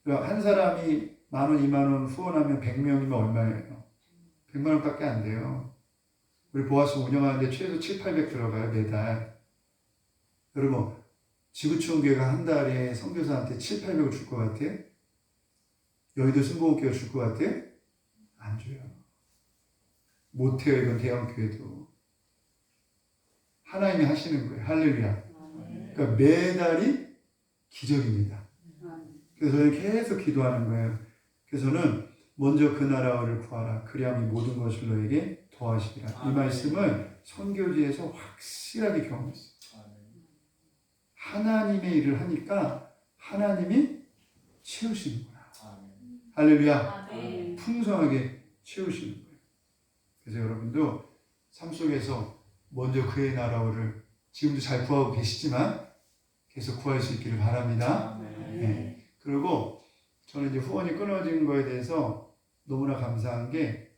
그러니까 한 사람이 10,000원, 20,000원 후원하면 100명이면 얼마예요? 100만 원밖에 안 돼요. 우리 보아스 운영하는데 최소 700-800 들어가요 매달. 여러분 지구촌교회가 한 달에 선교사한테 700-800을 줄 것 같아요? 여의도 순복음교회가 줄 것 같아요? 안 줘요. 못해요. 이건 대형교회도. 하나님이 하시는 거예요. 할렐루야. 그러니까 매달이 기적입니다. 그래서 저는 계속 기도하는 거예요. 그래서 저는 먼저 그 나라를 구하라. 그리하면 모든 것을 너에게 더하시리라. 이 말씀을 선교지에서 확실하게 경험했어요. 하나님의 일을 하니까 하나님이 채우시는구나. 할렐루야. 풍성하게 채우시는 거예요. 그래서 여러분도 삶 속에서 먼저 그의 나라를 지금도 잘 구하고 계시지만 계속 구할 수 있기를 바랍니다. 네. 그리고 저는 이제 후원이 끊어진 거에 대해서 너무나 감사한 게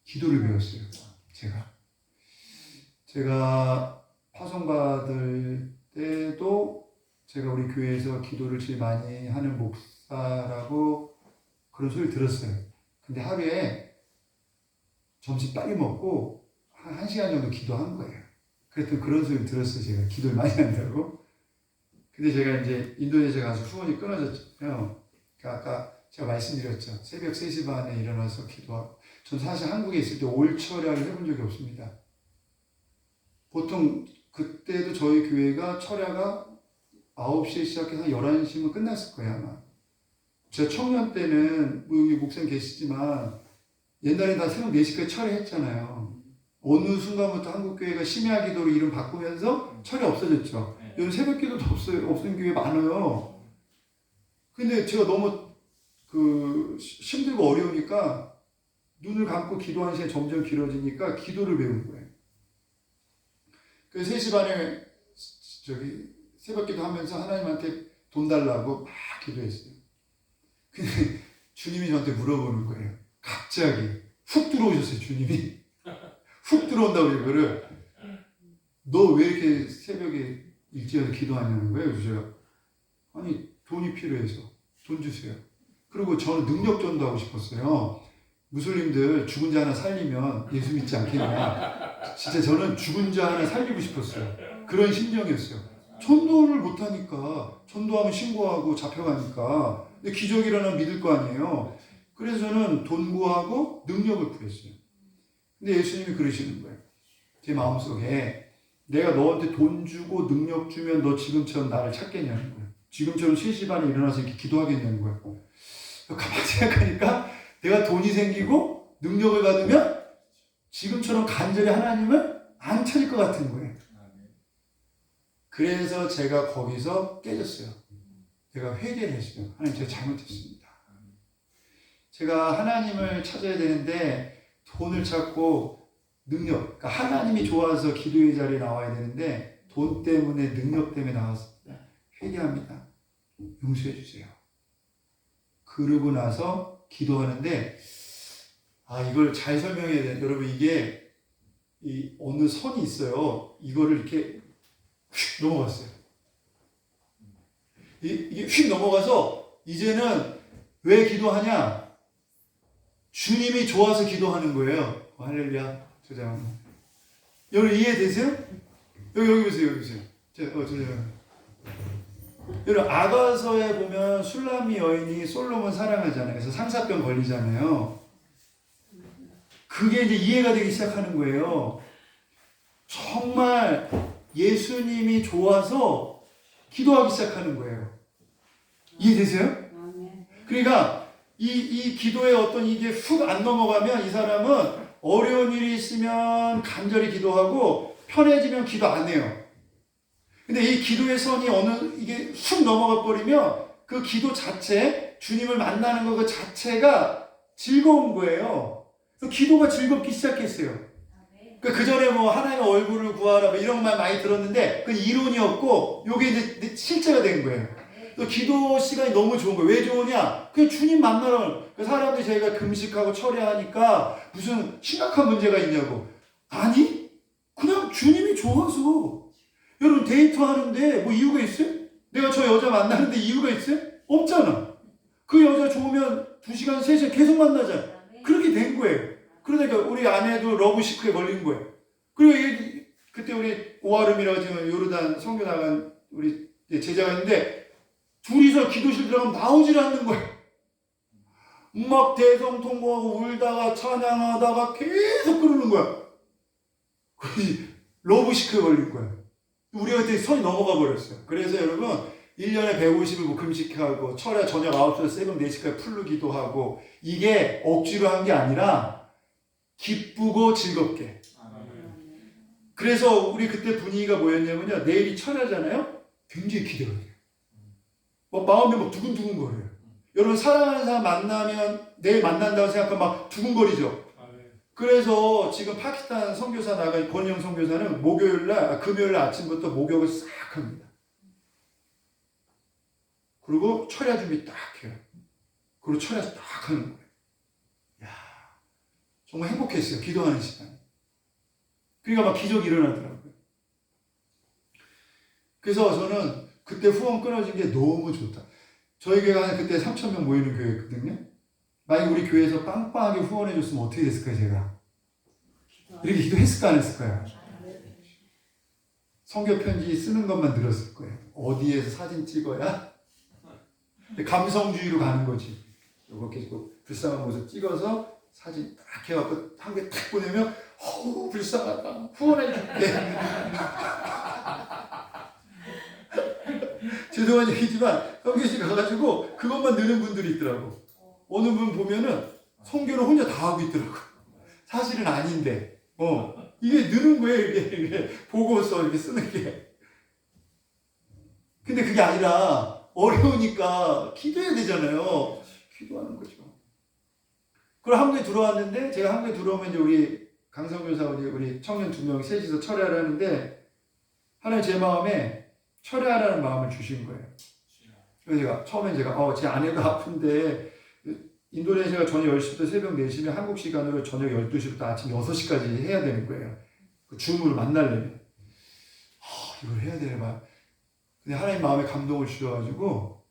기도를 배웠어요. 제가 파송받을 때도 제가 우리 교회에서 기도를 제일 많이 하는 목사라고 그런 소리를 들었어요. 근데 하루에 점심 빨리 먹고 한 1시간 정도 기도한 거예요. 그랬더니 그런 소리를 들었어요. 제가 기도를 많이 한다고. 근데 제가 이제 인도네시아 가서 후원이 끊어졌잖아요. 그러니까 아까 제가 말씀드렸죠. 새벽 3시 반에 일어나서 기도하고. 전 사실 한국에 있을 때 올철야를 해본 적이 없습니다. 보통 그때도 저희 교회가 철야가 9시에 시작해서 11시면 끝났을 거예요, 아마. 제가 청년 때는 여기 목사님 계시지만 옛날에 다 새벽 4시까지 철야했잖아요. 어느 순간부터 한국교회가 심야 기도로 이름 바꾸면서 철야 없어졌죠. 요즘 새벽 기도도 없는 교회 많아요. 근데 제가 너무 힘들고 어려우니까 눈을 감고 기도하는 시간이 점점 길어지니까 기도를 배운 거예요. 그래서 3시 반에 새벽 기도 하면서 하나님한테 돈 달라고 막 기도했어요. 근데 주님이 저한테 물어보는 거예요. 갑자기 훅 들어오셨어요, 주님이. 훅 들어온다고 이거를. 너 왜 이렇게 새벽에 일찍 와서 기도하냐는 거예요. 그래서 제가 아니 돈이 필요해서 돈 주세요. 그리고 저는 능력 전도하고 싶었어요. 무슬림들 죽은 자 하나 살리면 예수 믿지 않겠냐. 진짜 저는 죽은 자 하나 살리고 싶었어요. 그런 심정이었어요. 전도를 못하니까 전도하면 신고하고 잡혀가니까. 근데 기적이 일어나면 믿을 거 아니에요. 그래서 저는 돈 구하고 능력을 구했어요. 근데 예수님이 그러시는 거예요. 제 마음속에 내가 너한테 돈 주고 능력 주면 너 지금처럼 나를 찾겠냐는 거예요. 지금처럼 3시 반에 일어나서 이렇게 기도하겠냐는 거예요. 가만히 생각하니까 내가 돈이 생기고 능력을 받으면 지금처럼 간절히 하나님을 안 찾을 것 같은 거예요. 그래서 제가 거기서 깨졌어요. 제가 회개를 했어요. 하나님 제가 잘못했습니다. 제가 하나님을 찾아야 되는데 돈을 찾고 능력, 그러니까 하나님이 좋아서 기도의 자리에 나와야 되는데 돈 때문에 능력 때문에 나왔습니다. 회개합니다. 용서해 주세요. 그러고 나서 기도하는데 이걸 잘 설명해야 돼요. 여러분 이게 어느 선이 있어요. 이거를 이렇게 휙 넘어갔어요. 이게 휙 넘어가서 이제는 왜 기도하냐? 주님이 좋아서 기도하는 거예요. 할렐루야. 여러분 이해되세요? 여기 보세요. 여기 보세요. 여러분 아가서에 보면 술람미 여인이 솔로몬 사랑하잖아요. 그래서 상사병 걸리잖아요. 그게 이제 이해가 되기 시작하는 거예요. 정말 예수님이 좋아서 기도하기 시작하는 거예요. 이해되세요? 그러니까 이 기도의 어떤 이게 훅 안 넘어가면 이 사람은 어려운 일이 있으면 간절히 기도하고 편해지면 기도 안 해요. 근데 이 기도의 선이 이게 훅 넘어가 버리면 그 기도 자체, 주님을 만나는 것 자체가 즐거운 거예요. 그래서 기도가 즐겁기 시작했어요. 그 전에 뭐 하나님의 얼굴을 구하라 뭐 이런 말 많이 들었는데 그건 이론이었고 요게 이제 실제가 된 거예요. 그래서 기도 시간이 너무 좋은 거예요. 왜 좋으냐? 그냥 주님 만나러 사람들이 저희가 금식하고 철야하니까 무슨 심각한 문제가 있냐고. 아니 그냥 주님이 좋아서. 여러분 데이트하는데 뭐 이유가 있어요? 내가 저 여자 만나는데 이유가 있어요? 없잖아. 그 여자 좋으면 2시간 3시간 계속 만나잖아. 그렇게 된 거예요. 그러니까 우리 아내도 러브시크에 걸린 거예요. 그리고 그때 우리 오아름이라고 지금 요르단 선교 나간 우리 제자가 있는데 둘이서 기도실 들어가면 나오질 않는 거예요. 막 대성통곡하고 울다가 찬양하다가 계속 그러는 거야. 러브시크에 걸린 거야. 우리가 그때 선이 넘어가 버렸어요. 그래서 여러분 1년에 150일 뭐 금식하고 철야 저녁 9시에서 새벽 4시까지 풀로 기도하고 이게 억지로 한 게 아니라 기쁘고 즐겁게. 그래서 우리 그때 분위기가 뭐였냐면요. 내일이 철야잖아요. 굉장히 기대가 돼요. 마음이 막 두근두근 거려요. 여러분 사랑하는 사람 만나면 내일 만난다고 생각하면 막 두근거리죠. 그래서 지금 파키스탄 선교사 나간 권영 선교사는 금요일 날 아침부터 목욕을 싹 합니다. 그리고 철야 준비 딱 해요. 그리고 철야 딱 하는 거예요. 야, 정말 행복했어요. 기도하는 시간. 그러니까 막 기적이 일어나더라고요. 그래서 저는 그때 후원 끊어진 게 너무 좋다. 저희 교회가 그때 3,000명 모이는 교회였거든요. 만약 우리 교회에서 빵빵하게 후원해줬으면 어떻게 됐을까요, 제가? 이렇게 기도했을까, 안 했을까요? 성교 편지 쓰는 것만 늘었을 거예요. 어디에서 사진 찍어야? 감성주의로 가는 거지. 이렇게 불쌍한 모습 찍어서 사진 딱 해갖고 한국에 딱 보내면, 어우, 불쌍하다. 후원해줄게. 죄송한 얘기지만, 성교시 가가지고 그것만 넣는 분들이 있더라고. 어느 분 보면은 성교를 혼자 다 하고 있더라고. 사실은 아닌데, 이게 느는 거예요, 이게 보고서 이렇게 쓰는 게. 근데 그게 아니라 어려우니까 기도해야 되잖아요. 기도하는 거죠. 그럼 한국에 들어왔는데, 제가 한국에 들어오면 이제 우리 강성교사 우리 청년 2명 셋이서 철회를 하는데, 하나님 제 마음에 철회하라는 마음을 주신 거예요. 그래서 처음에 제 아내가 아픈데, 인도네시아가 저녁 10시부터 새벽 4시면 한국 시간으로 저녁 12시부터 아침 6시까지 해야 되는 거예요. 그 줌으로 만나려면. 이걸 해야 되나 봐. 근데 하나님 마음에 감동을 주셔가지고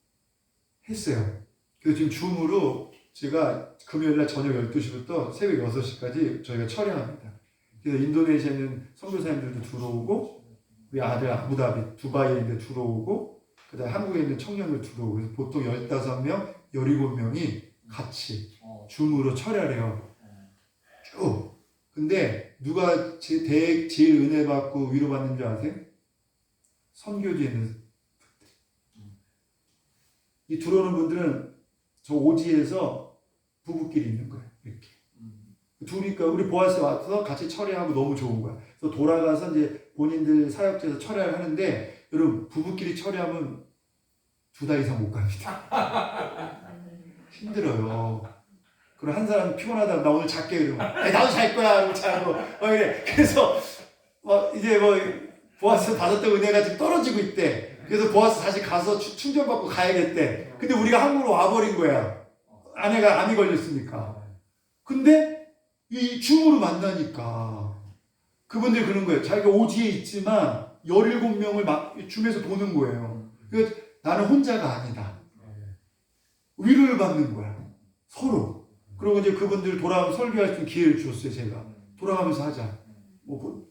했어요. 그래서 지금 줌으로 제가 금요일날 저녁 12시부터 새벽 6시까지 저희가 철회합니다. 그래서 인도네시아에 있는 선교사님들도 들어오고, 우리 아들 아부다비, 두바이에 있는 데 들어오고, 그 다음에 한국에 있는 청년들 들어오고, 그래서 보통 15명, 17명이 같이 줌으로 철야래요. 쭉. 근데 누가 제일 은혜 받고 위로 받는 줄 아세요? 선교지에 있는 분들. 이 들어오는 분들은 저 오지에서 부부끼리 있는 거예요. 이렇게. 둘이니까 우리 보아스 와서 같이 철야하고 너무 좋은 거야. 그래서 돌아가서 이제 본인들 사역지에서 철야를 하는데, 여러분 부부끼리 철야하면 2달 이상 못 갑니다. 힘들어요. 그럼 한 사람 피곤하다고 나 오늘 잘게 그러면 나도 잘 거야 이러고 자고 이래. 그래서 이제 보아스 받았던 은혜가 지금 떨어지고 있대. 그래서 보아스 다시 가서 충전받고 가야겠대. 근데 우리가 한국으로 와버린 거야. 아내가 암이 걸렸으니까. 근데 이 줌으로 만나니까 그분들이 그런 거예요. 자기가 오지에 있지만 17명을 막 줌에서 보는 거예요. 그래서 나는 혼자가 아니다. 위로를 받는 거야. 서로. 그리고 이제 그분들 돌아오면 설교할 수 있는 기회를 줬어요, 제가. 돌아가면서 하자.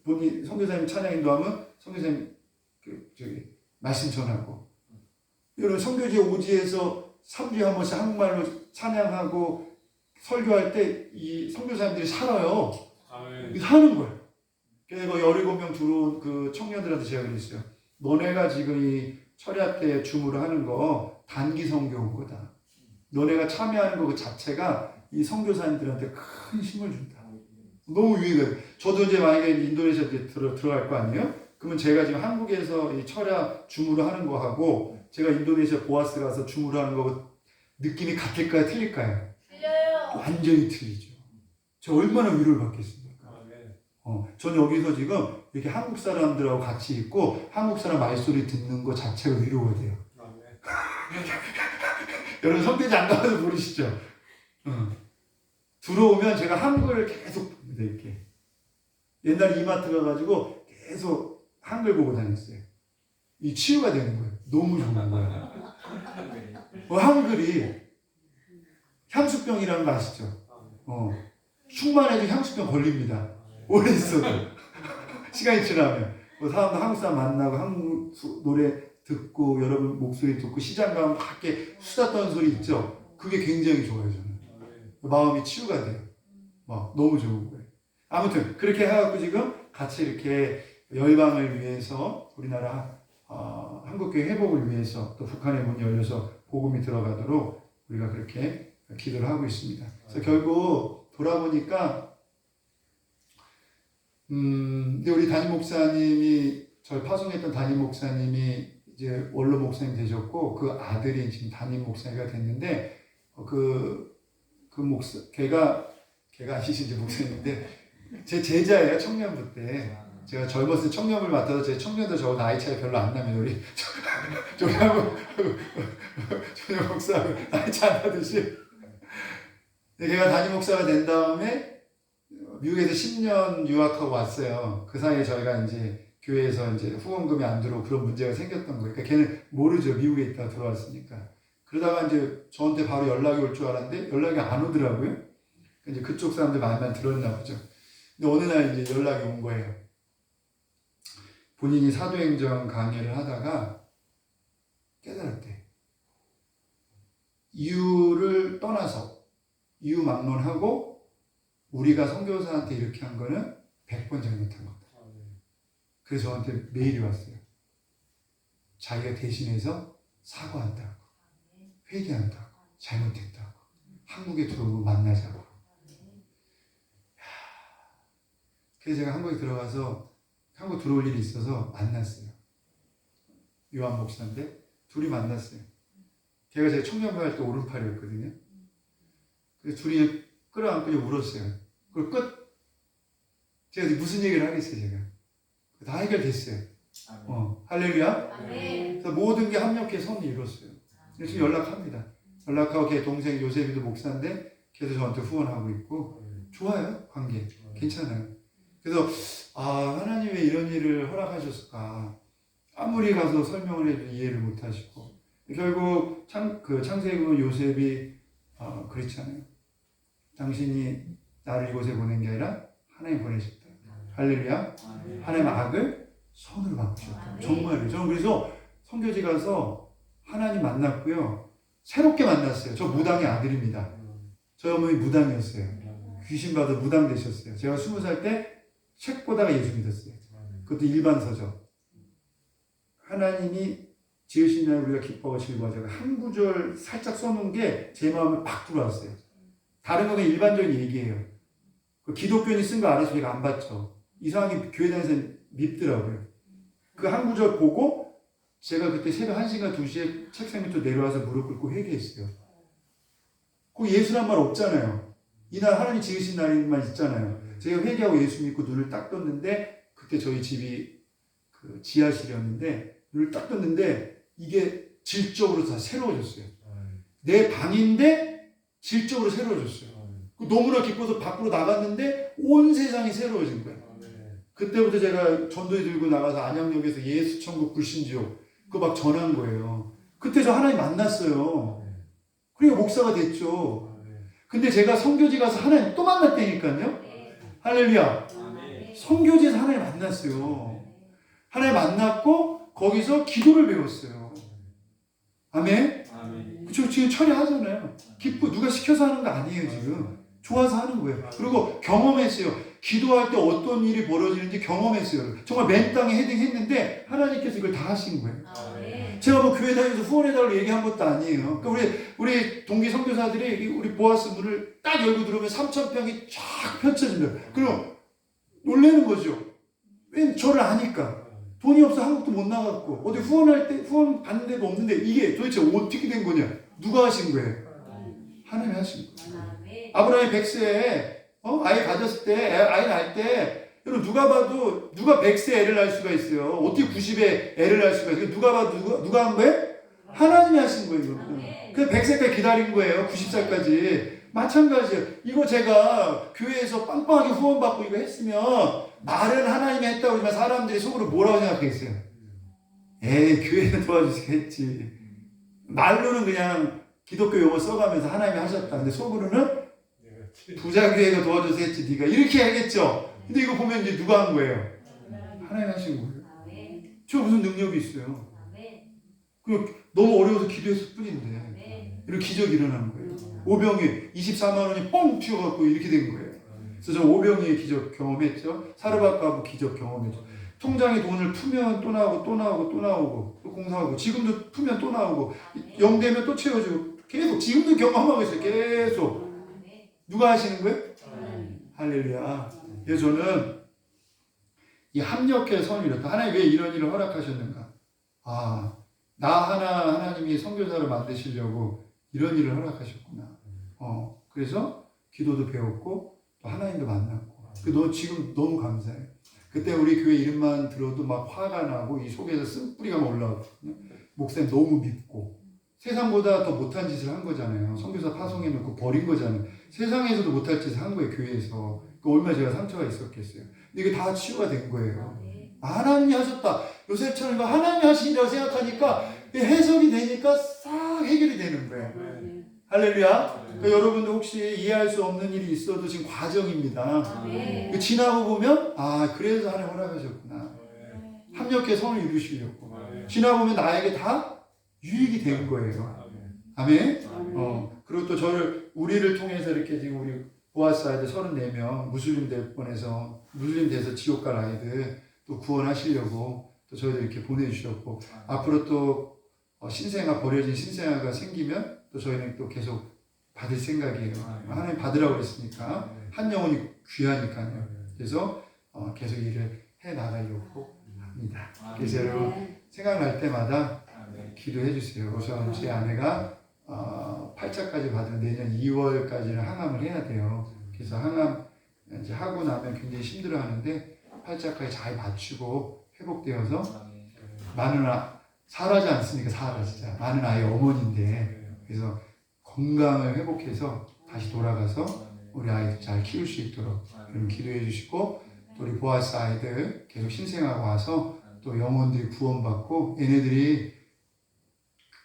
본인 선교사님 찬양 인도하면 선교사님 말씀 전하고. 여러분 선교지 오지에서 3주에 한 번씩 한국말로 찬양하고 설교할 때 이 선교사님들이 살아요. 사는 거예요. 그래서 17명 들어온 그 청년들한테 제가 그랬어요. 너네가 지금 이 철야 때 줌으로 하는 거 단기 선교인 거다. 너네가 참여하는 거 그 자체가 이 선교사님들한테 큰 힘을 준다. 너무 위기가. 저도 이제 만약에 인도네시아 들어갈 거 아니에요? 그러면 제가 지금 한국에서 이 철야 줌으로 하는 거 하고 제가 인도네시아 보아스 가서 줌으로 하는 거 느낌이 같을까요? 틀릴까요? 틀려요. 완전히 틀리죠. 제가 얼마나 위로를 받겠습니까? 전 여기서 지금 이렇게 한국 사람들하고 같이 있고 한국 사람 말소리 듣는 거 자체가 위로가 돼요. 여러분 성대지 안 가봐서 모르시죠? 들어오면 제가 한글을 계속 이렇게 옛날 이마트 가가지고 계속 한글 보고 다녔어요. 이 치유가 되는 거예요. 너무 좋은 거예요. 한글이 향수병이라는 거 아시죠? 충만해도 향수병 걸립니다. 오래 있어도 시간이 지나면 사람도 한국 사람 만나고 한국 노래 듣고 여러분 목소리 듣고 시장 가면 밖에 수다 떠는 소리 있죠? 그게 굉장히 좋아요. 저는 마음이 치유가 돼요. 너무 좋은 거예요. 아무튼 그렇게 해갖고 지금 같이 이렇게 열방을 위해서 우리나라 한국교회 회복을 위해서 또 북한의 문이 열려서 복음이 들어가도록 우리가 그렇게 기도를 하고 있습니다. 그래서 결국 돌아보니까 근데 우리 담임 목사님이 저를 파송했던 담임 목사님이 이제 원로 목사님 되셨고 그 아들이 지금 담임 목사가 됐는데 그 목사 걔가 걔가 아니신지 목사님인데 제 제자예요. 청년부 때 제가 젊었을 때 청년을 맡아서 제 청년도 저 나이 차이 별로 안 나면 우리 저하고 청년 목사하고 나이 차이 안 나듯이 걔가 담임 목사가 된 다음에 미국에서 10년 유학하고 왔어요. 그 사이에 저희가 이제 교회에서 이제 후원금이 안 들어오고 그런 문제가 생겼던 거예요. 그러니까 걔는 모르죠. 미국에 있다가 들어왔으니까. 그러다가 이제 저한테 바로 연락이 올 줄 알았는데 연락이 안 오더라고요. 이제 그쪽 사람들 말만 들었나 보죠. 근데 어느 날 이제 연락이 온 거예요. 본인이 사도행전 강의를 하다가 깨달았대. 이유를 떠나서 이유 막론하고 우리가 선교사한테 이렇게 한 거는 100번 잘못한 거다. 그래서 저한테 메일이 왔어요. 자기가 대신해서 사과한다고, 회개한다고, 잘못했다고, 한국에 들어오고 만나자고. 그래서 제가 한국에 들어가서 한국 들어올 일이 있어서 만났어요. 요한 목사인데 둘이 만났어요. 걔가 제 청년부 할 때 오른팔이었거든요. 그래서 둘이 끌어안고 울었어요. 그걸 끝. 제가 무슨 얘기를 하겠어요, 제가. 다 해결됐어요. 할렐루야. 그래서 모든 게 합력해 선이 이뤘어요. 지금 연락합니다. 연락하고 걔 동생 요셉이도 목사인데 걔도 저한테 후원하고 있고 좋아요, 관계. 괜찮아요. 그래서 하나님 왜 이런 일을 허락하셨을까? 아무리 가서 설명을 해도 이해를 못 하시고 결국 창세기 보면 요셉이 그랬잖아요. 당신이 나를 이곳에 보낸 게 아니라 하나님 보내셨다. 할렐루야. 하나님 악을 선으로 바꾸셨다. 정말요. 저는 그래서 선교지 가서 하나님 만났고요. 새롭게 만났어요. 저 무당의 아들입니다. 저희 어머니 무당이었어요. 귀신 받아 무당 되셨어요. 제가 20살 때 책 보다가 예수 믿었어요. 그것도 일반 서적. 하나님이 지으신 날 우리가 기뻐하고 즐거워하자고 한 구절 살짝 써놓은 게 제 마음에 팍 들어왔어요. 다른 거는 일반적인 얘기예요. 그 기독교인이 쓴 거 알아서 제가 안 봤죠. 이상하게 교회 다니면서 밉더라고요. 그 한 구절 보고 제가 그때 새벽 1시인가 2시에 책상 밑으로 내려와서 무릎 꿇고 회개했어요. 그 예수란 말 없잖아요. 이날 하나님 지으신 날만 있잖아요. 제가 회개하고 예수 믿고 눈을 딱 떴는데 그때 저희 집이 그 지하실이었는데 눈을 딱 떴는데 이게 질적으로 다 새로워졌어요. 내 방인데 질적으로 새로워졌어요. 너무나 기뻐서 밖으로 나갔는데 온 세상이 새로워진 거예요. 그때부터 제가 전도에 들고 나가서 안양역에서 예수 천국 불신지옥 그거 막 전한 거예요. 그때 저 하나님 만났어요. 그러니까 목사가 됐죠. 근데 제가 선교지 가서 하나님 또 만났다니까요. 할렐루야. 선교지에서 하나님 만났어요. 하나님 만났고 거기서 기도를 배웠어요. 아멘. 그쵸, 지금 처리하잖아요. 누가 시켜서 하는 거 아니에요, 지금. 좋아서 하는 거예요. 그리고 경험했어요. 기도할 때 어떤 일이 벌어지는지 경험했어요. 정말 맨 땅에 헤딩했는데 하나님께서 이걸 다 하신 거예요. 제가 뭐 교회 다니면서 후원해달라고 얘기한 것도 아니에요. 그러니까 우리 동기 선교사들이 우리 보아스 문을 딱 열고 들어오면 3,000평이 쫙 펼쳐집니다. 그럼 놀라는 거죠. 왜 저를 아니까. 돈이 없어 한국도 못 나갔고 어디 후원할 때 후원 받는 데도 없는데 이게 도대체 어떻게 된 거냐? 누가 하신 거예요? 하나님이 하신 거예요. 아브라함이 100세에 아이 가졌을 때 아이 낳을 때 여러분 누가 봐도 누가 100세 애를 낳을 수가 있어요. 어떻게 90에 애를 낳을 수가 있어요. 누가 봐도 누가 한 거예요? 하나님이 하신 거예요. 그래서 100세까지 기다린 거예요. 90살까지. 마찬가지예요. 이거 제가 교회에서 빵빵하게 후원받고 이거 했으면 말은 하나님이 했다고 하지만 사람들이 속으로 뭐라고 생각했어요? 에이 교회는 도와주시겠지. 말로는 그냥 기독교 용어 써가면서 하나님이 하셨다. 근데 속으로는 부자교회가 도와줘서 했지 네가 이렇게 하겠죠. 근데 이거 보면 이제 누가 한 거예요? 하나님 하신 거예요. 저 무슨 능력이 있어요? 너무 어려워서 기도했을 뿐인데 이렇게 기적이 일어난 거예요. 오병이 24만 원이 뻥 튀어갖고 이렇게 된 거예요. 그래서 저 오병이의 기적 경험했죠. 사르밧가브 기적 경험했죠. 통장에 돈을 풀면 또 나오고 또 나오고 또 나오고 또 공사하고 지금도 풀면 또 나오고 영 되면 또 채워주고 계속 지금도 경험하고 있어요. 계속. 누가 하시는 거예요? 할렐루야. 그래서 저는 이 합력의 선을 이렇다. 하나님 왜 이런 일을 허락하셨는가? 나 하나님이 선교사를 만드시려고 이런 일을 허락하셨구나. 그래서 기도도 배웠고 또 하나님도 만났고 너 지금 너무 감사해요. 그때 우리 교회 이름만 들어도 막 화가 나고 이 속에서 쓴뿌리가 막 올라왔거든요. 목사님 너무 믿고 세상보다 더 못한 짓을 한 거잖아요. 선교사 파송해놓고 버린 거잖아요. 세상에서도 못할 짓을 한 거예요. 교회에서. 얼마나 제가 상처가 있었겠어요. 근데 이게 다 치유가 된 거예요. 하나님이 하셨다. 요셉처럼 이거 하나님이 하신다고 생각하니까 해석이 되니까 싹 해결이 되는 거예요. 할렐루야. 그러니까 여러분도 혹시 이해할 수 없는 일이 있어도 지금 과정입니다. 지나고 보면 그래서 하나님 허락하셨구나. 합력해 선을 이루시려고. 지나보면 나에게 다 유익이 된 거예요. 아멘. 그리고 또 우리를 통해서 이렇게 지금 우리 보아스 아이들 34명 무슬림 될 뻔해서 무슬림 돼서 지옥 갈 아이들 또 구원하시려고 또 저희들 이렇게 보내주셨고 앞으로 또 버려진 신생아가 생기면 또 저희는 또 계속 받을 생각이에요. 하나님 받으라고 그랬으니까 한 영혼이 귀하니까요. 그래서 계속 일을 해 나가려고 합니다. 그래서 여러분 생각날 때마다 기도해 주세요. 우선 제 아내가 8차까지 받으면 내년 2월까지는 항암을 해야 돼요. 그래서 항암 이제 하고 나면 굉장히 힘들어 하는데 8차까지 잘 맞추고 회복되어서 많은 살아지 않습니까? 진짜 많은 아이의 어머니인데 그래서 건강을 회복해서 다시 돌아가서 우리 아이들 잘 키울 수 있도록 여러분 기도해 주시고 또 우리 보아스 아이들 계속 신생하고 와서 또 영혼들이 구원받고 얘네들이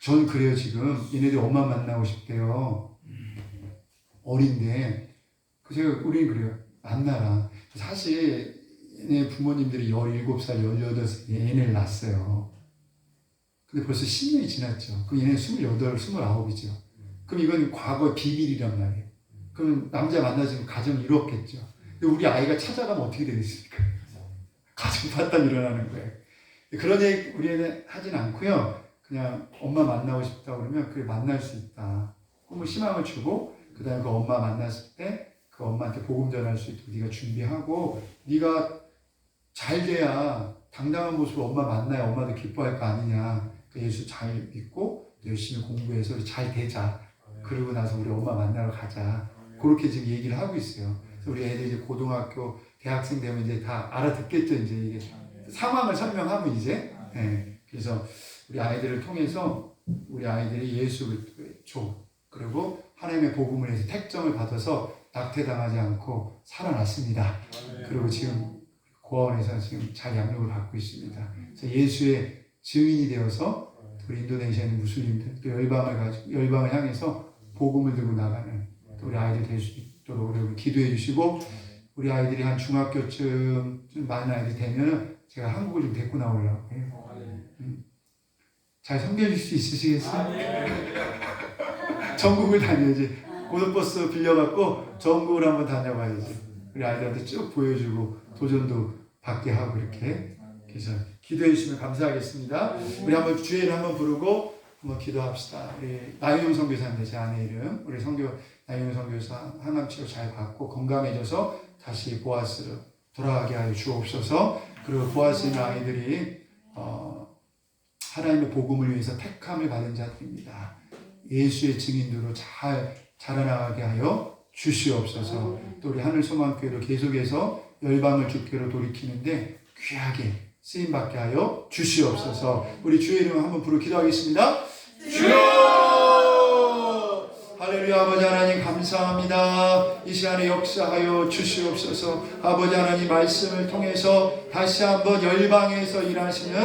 전 그래요. 지금 얘네들이 엄마 만나고 싶대요. 어린데 그래서 우리는 그래요. 만나라. 사실 얘네 부모님들이 17살, 18살 얘네를 낳았어요. 근데 벌써 10년이 지났죠. 그럼 얘네는 28, 29이죠. 그럼 이건 과거의 비밀이란 말이에요. 그럼 남자 만나지면 가정이 이뤘겠죠. 근데 우리 아이가 찾아가면 어떻게 되겠습니까? 가정 파탄 일어나는 거예요. 그런 얘기 우리는 하진 않고요. 그냥 엄마 만나고 싶다 그러면 그래 만날 수 있다. 꿈을 희망을 주고 그 다음에 그 엄마 만났을 때 그 엄마한테 복음 전할 수 있도록 네가 준비하고 네가 잘 돼야 당당한 모습으로 엄마 만나야 엄마도 기뻐할 거 아니냐. 예수 잘 믿고 열심히 공부해서 잘 되자. 그러고 나서 우리 엄마 만나러 가자. 그렇게 지금 얘기를 하고 있어요. 그래서 우리 애들이 이제 고등학교, 대학생 되면 이제 다 알아듣겠죠. 이제 이게 상황을 설명하면 이제. 네. 그래서 우리 아이들을 통해서 우리 아이들이 예수를 줘. 그리고 하나님의 복음을 해서 택정을 받아서 낙태당하지 않고 살아났습니다. 그리고 지금 고아원에서 지금 잘 양육을 받고 있습니다. 그래서 예수의 증인이 되어서 우리 인도네시아 있는 무슬림들 또 열방을 향해서 복음을 들고 나가는 또 우리 아이들 될 수 있도록 여러분 기도해 주시고 우리 아이들이 한 중학교쯤 좀 많은 아이들이 되면 제가 한국을 좀 데리고 나오려고 해요. 잘 섬겨줄 수 있으시겠어요? 전국을 다녀야지. 고속버스 빌려갖고 전국을 한번 다녀봐야지. 우리 아이들한테 쭉 보여주고 도전도 받게 하고 이렇게. 그래서 기도해 주시면 감사하겠습니다. 우리 한번 주의를 한번 부르고 한번 기도합시다. 우리 나윤영 선교사인데 제 아내 이름. 우리 나윤영 선교사 항암 치료 잘 받고 건강해져서 다시 보아스로 돌아가게 하여 주옵소서. 그리고 보아스 있는 아이들이 하나님의 복음을 위해서 택함을 받은 자들입니다. 예수의 증인으로 잘 자라나가게 하여 주시옵소서. 또 우리 하늘소망교회로 계속해서 열방을 주교로 돌이키는데 귀하게 쓰임받게 하여 주시옵소서. 우리 주의 이름을 한번 부르 기도하겠습니다. 주여! 할렐루야. 아버지 하나님 감사합니다. 이 시간에 역사하여 주시옵소서. 아버지 하나님 말씀을 통해서 다시 한번 열방에서 일하시는